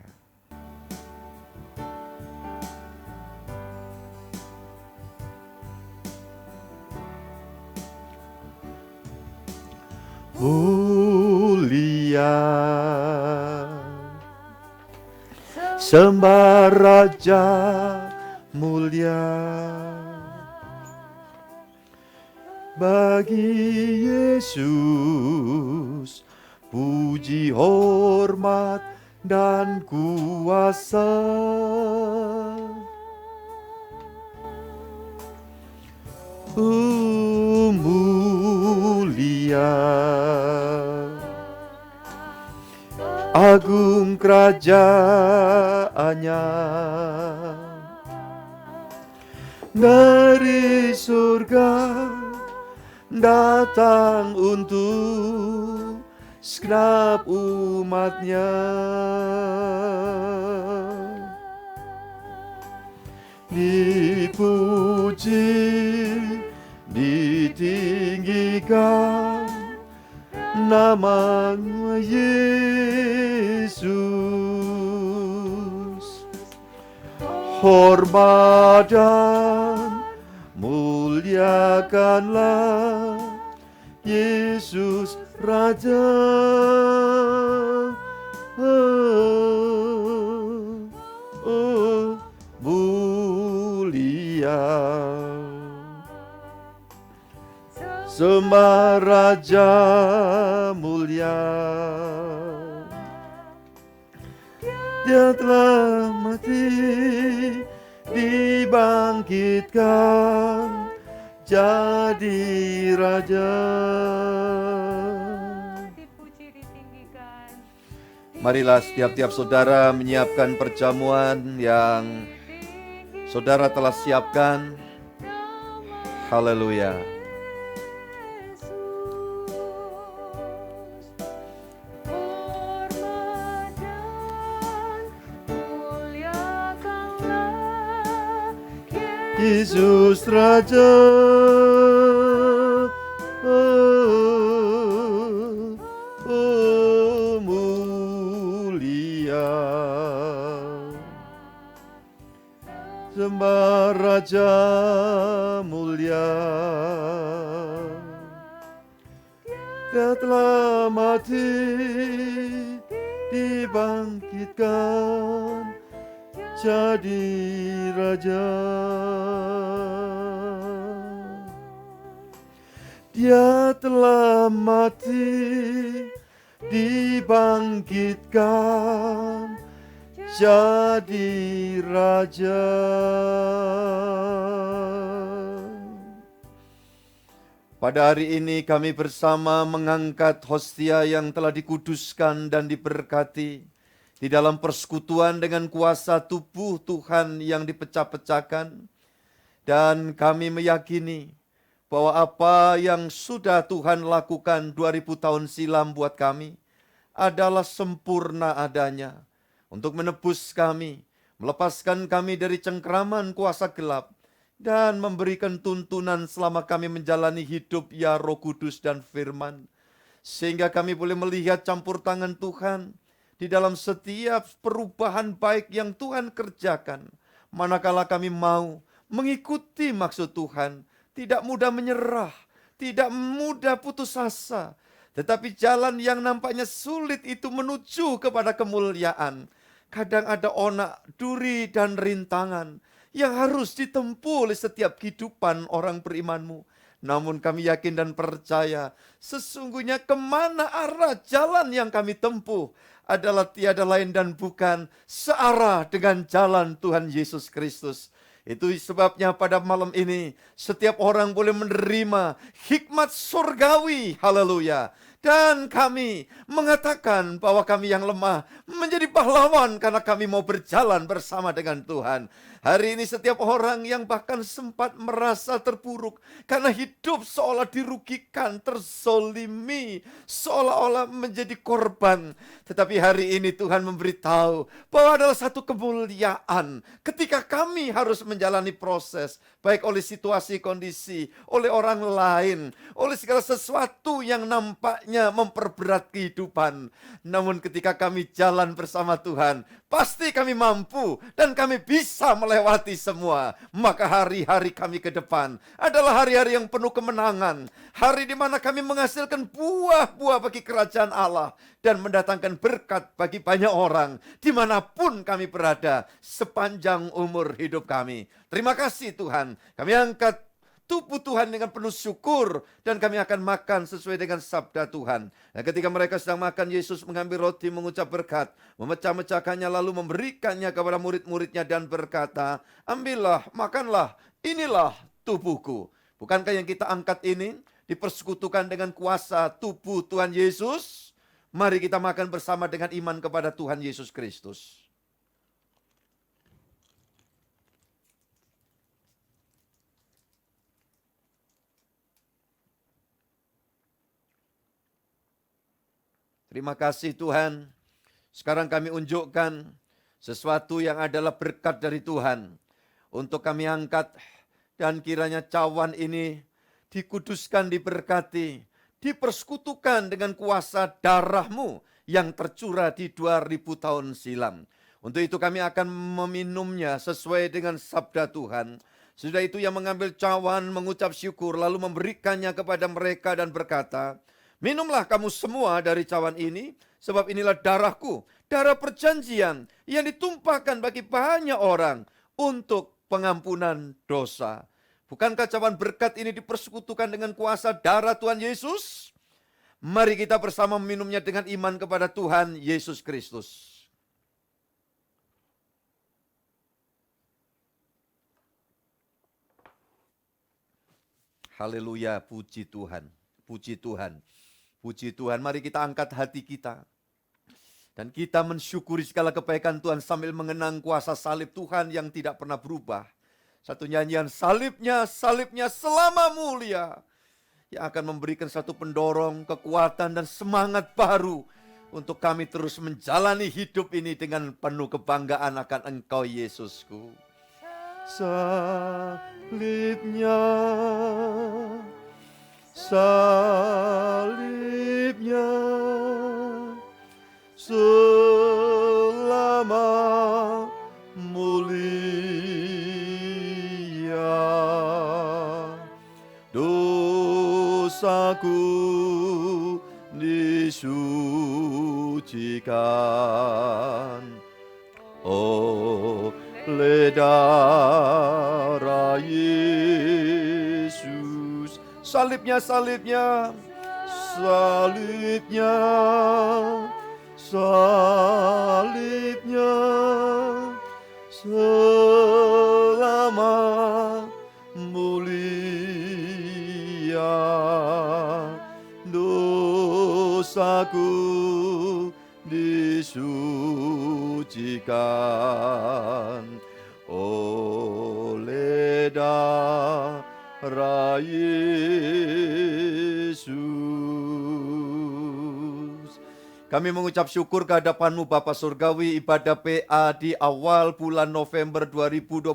Mulia sembah Raja mulia, bagi Yesus puji hormat dan kuasa. Mulia, agung kerajaannya, dari surga datang untuk segenap umatnya. Dipuji, ditinggikan nama Yesus. Hormat dan muliakanlah Yesus Raja. Mulia sembah Raja mulia. Dia telah mati, dibangkitkan jadi Raja. Dipuji, ditinggikan. Marilah setiap-tiap saudara menyiapkan perjamuan yang saudara telah siapkan. Haleluya. Yesus Raja, mulia, sembah Raja mulia. Dia telah mati, dibangkitkan jadi Raja. Dia telah mati, dibangkitkan, jadi Raja. Pada hari ini kami bersama mengangkat hostia yang telah dikuduskan dan diberkati di dalam persekutuan dengan kuasa tubuh Tuhan yang dipecah-pecahkan. Dan kami meyakini bahwa apa yang sudah Tuhan lakukan 2000 tahun silam buat kami adalah sempurna adanya untuk menebus kami, melepaskan kami dari cengkraman kuasa gelap, dan memberikan tuntunan selama kami menjalani hidup ya Roh Kudus dan firman. Sehingga kami boleh melihat campur tangan Tuhan di dalam setiap perubahan baik yang Tuhan kerjakan. Manakala kami mau mengikuti maksud Tuhan, tidak mudah menyerah, tidak mudah putus asa. Tetapi jalan yang nampaknya sulit itu menuju kepada kemuliaan. Kadang ada onak, duri, dan rintangan yang harus ditempuh oleh setiap kehidupan orang berimanmu. Namun kami yakin dan percaya, sesungguhnya kemana arah jalan yang kami tempuh adalah tiada lain dan bukan searah dengan jalan Tuhan Yesus Kristus. Itu sebabnya pada malam ini setiap orang boleh menerima hikmat surgawi. Haleluya. Dan kami mengatakan bahwa kami yang lemah menjadi pahlawan karena kami mau berjalan bersama dengan Tuhan. Hari ini setiap orang yang bahkan sempat merasa terpuruk karena hidup seolah dirugikan, terzolimi, seolah-olah menjadi korban. Tetapi hari ini Tuhan memberitahu bahwa adalah satu kemuliaan ketika kami harus menjalani proses, baik oleh situasi kondisi, oleh orang lain, oleh segala sesuatu yang nampaknya memperberat kehidupan. Namun ketika kami jalan bersama Tuhan, pasti kami mampu dan kami bisa melewati semua. Maka hari-hari kami ke depan adalah hari-hari yang penuh kemenangan. Hari di mana kami menghasilkan buah-buah bagi kerajaan Allah dan mendatangkan berkat bagi banyak orang dimanapun kami berada sepanjang umur hidup kami. Terima kasih Tuhan. Kami angkat tubuh Tuhan dengan penuh syukur dan kami akan makan sesuai dengan sabda Tuhan. Dan ketika mereka sedang makan, Yesus mengambil roti, mengucap berkat, memecah-mecahkannya lalu memberikannya kepada murid-muridnya dan berkata, ambillah, makanlah, inilah tubuhku. Bukankah yang kita angkat ini dipersekutukan dengan kuasa tubuh Tuhan Yesus? Mari kita makan bersama dengan iman kepada Tuhan Yesus Kristus. Terima kasih Tuhan. Sekarang kami unjukkan sesuatu yang adalah berkat dari Tuhan. Untuk kami angkat dan kiranya cawan ini dikuduskan, diberkati, dipersekutukan dengan kuasa darah-Mu yang tercurah di 2000 tahun silam. Untuk itu kami akan meminumnya sesuai dengan sabda Tuhan. Sudah itu yang mengambil cawan, mengucap syukur, lalu memberikannya kepada mereka dan berkata, minumlah kamu semua dari cawan ini, sebab inilah darahku, darah perjanjian yang ditumpahkan bagi banyak orang untuk pengampunan dosa. Bukankah cawan berkat ini dipersekutukan dengan kuasa darah Tuhan Yesus? Mari kita bersama meminumnya dengan iman kepada Tuhan Yesus Kristus. Haleluya, puji Tuhan, puji Tuhan. Puji Tuhan, mari kita angkat hati kita. Dan kita mensyukuri segala kebaikan Tuhan sambil mengenang kuasa salib Tuhan yang tidak pernah berubah. Satu nyanyian, salibnya, salibnya selama mulia. Yang akan memberikan satu pendorong, kekuatan dan semangat baru. Untuk kami terus menjalani hidup ini dengan penuh kebanggaan akan Engkau Yesusku. Salibnya, salibnya selama mulia, dosaku disucikan oleh darah Yesus. salibnya, salibnya, salibnya, salibnya, selama mulia dosaku disucikan oleh darah Yesus. Kami mengucap syukur kehadapan-Mu Bapa Surgawi. Ibadah PA di awal bulan November 2021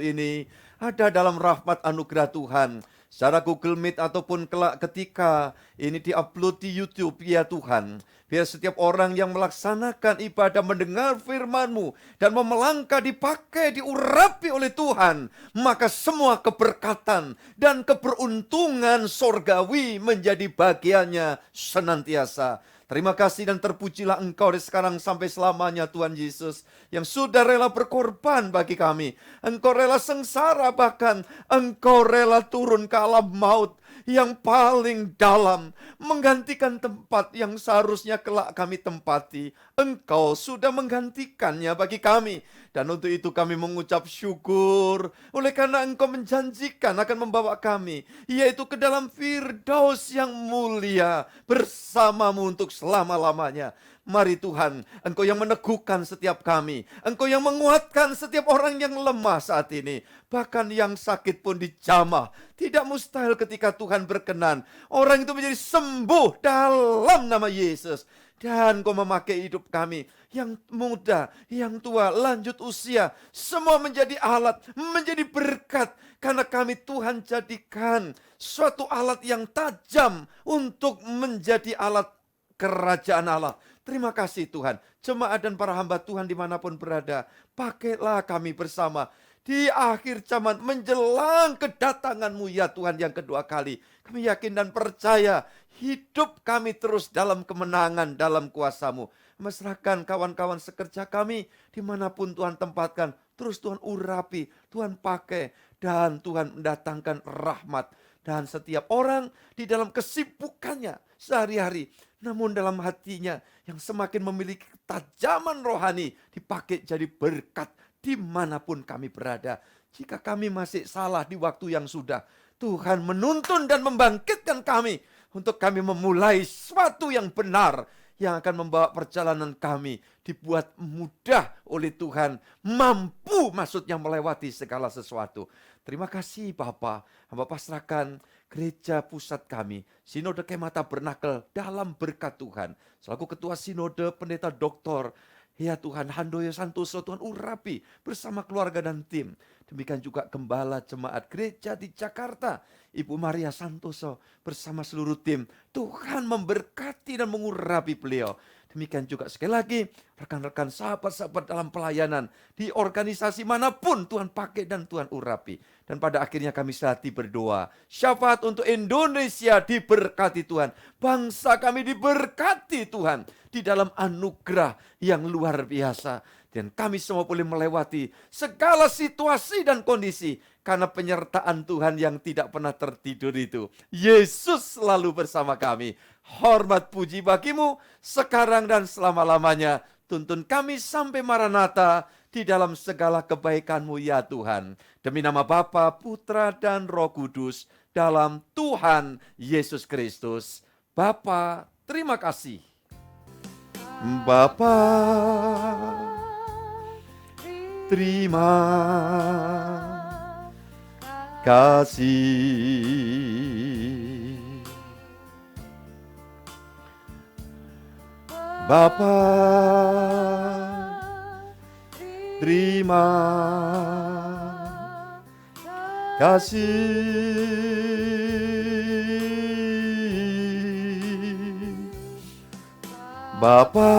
ini ada dalam rahmat anugerah Tuhan. Secara Google Meet ataupun kelak ketika ini diupload di YouTube, ya Tuhan. Biar setiap orang yang melaksanakan ibadah mendengar firman-Mu dan memelangkah dipakai, diurapi oleh Tuhan. Maka semua keberkatan dan keberuntungan sorgawi menjadi bagiannya senantiasa. Terima kasih dan terpujilah Engkau dari sekarang sampai selamanya Tuhan Yesus. Yang sudah rela berkorban bagi kami. Engkau rela sengsara, bahkan Engkau rela turun ke alam maut yang paling dalam, menggantikan tempat yang seharusnya kelak kami tempati. Engkau sudah menggantikannya bagi kami. Dan untuk itu kami mengucap syukur, oleh karena Engkau menjanjikan akan membawa kami, yaitu ke dalam Firdaus yang mulia, bersama-Mu untuk selama-lamanya. Mari Tuhan, Engkau yang meneguhkan setiap kami. Engkau yang menguatkan setiap orang yang lemah saat ini. Bahkan yang sakit pun dijamah. Tidak mustahil ketika Tuhan berkenan. Orang itu menjadi sembuh dalam nama Yesus. Dan Engkau memakai hidup kami. Yang muda, yang tua, lanjut usia. Semua menjadi alat, menjadi berkat. Karena kami Tuhan jadikan suatu alat yang tajam untuk menjadi alat kerajaan Allah. Terima kasih Tuhan. Jemaat dan para hamba Tuhan dimanapun berada, pakailah kami bersama di akhir zaman menjelang kedatangan-Mu ya Tuhan yang kedua kali. Kami yakin dan percaya hidup kami terus dalam kemenangan dalam kuasa-Mu. Mesrahkan kawan-kawan sekerja kami dimanapun Tuhan tempatkan. Terus Tuhan urapi, Tuhan pakai, dan Tuhan mendatangkan rahmat. Dan setiap orang di dalam kesibukannya sehari-hari, namun dalam hatinya yang semakin memiliki ketajaman rohani, dipakai jadi berkat dimanapun kami berada. Jika kami masih salah di waktu yang sudah, Tuhan menuntun dan membangkitkan kami untuk kami memulai sesuatu yang benar, yang akan membawa perjalanan kami dibuat mudah oleh Tuhan, mampu maksudnya melewati segala sesuatu. Terima kasih Bapa. Hamba pasrahkan gereja pusat kami, Sinode Kemah Tabernakel dalam berkat Tuhan. Selaku Ketua Sinode Pendeta Dr. Ya Tuhan, Handoyo Santoso, Tuhan urapi bersama keluarga dan tim. Demikian juga Gembala Jemaat Gereja di Jakarta, Ibu Maria Santoso bersama seluruh tim. Tuhan memberkati dan mengurapi beliau. Demikian juga sekali lagi rekan-rekan sahabat-sahabat dalam pelayanan di organisasi manapun Tuhan pakai dan Tuhan urapi. Dan pada akhirnya kami sehati berdoa, syafaat untuk Indonesia diberkati Tuhan. Bangsa kami diberkati Tuhan di dalam anugerah yang luar biasa. Dan kami semua boleh melewati segala situasi dan kondisi karena penyertaan Tuhan yang tidak pernah tertidur itu. Yesus selalu bersama kami. Hormat puji bagimu sekarang dan selama-lamanya. Tuntun kami sampai Maranatha di dalam segala kebaikan-Mu ya Tuhan. Demi nama Bapa, Putra, dan Roh Kudus dalam Tuhan Yesus Kristus. Bapa, terima kasih. Bapa, terima kasih. Bapa, terima kasih. Bapa,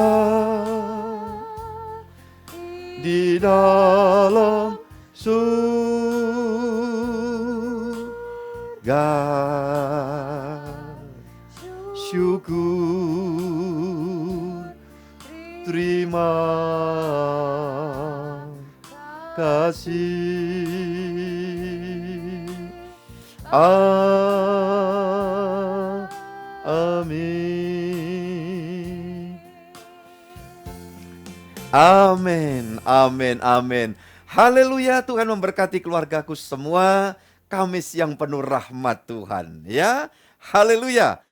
di dalam surga, syukur, terima kasih. Amin, amin, amin. Haleluya, Tuhan memberkati keluargaku semua. Kamis yang penuh rahmat Tuhan, ya. Haleluya.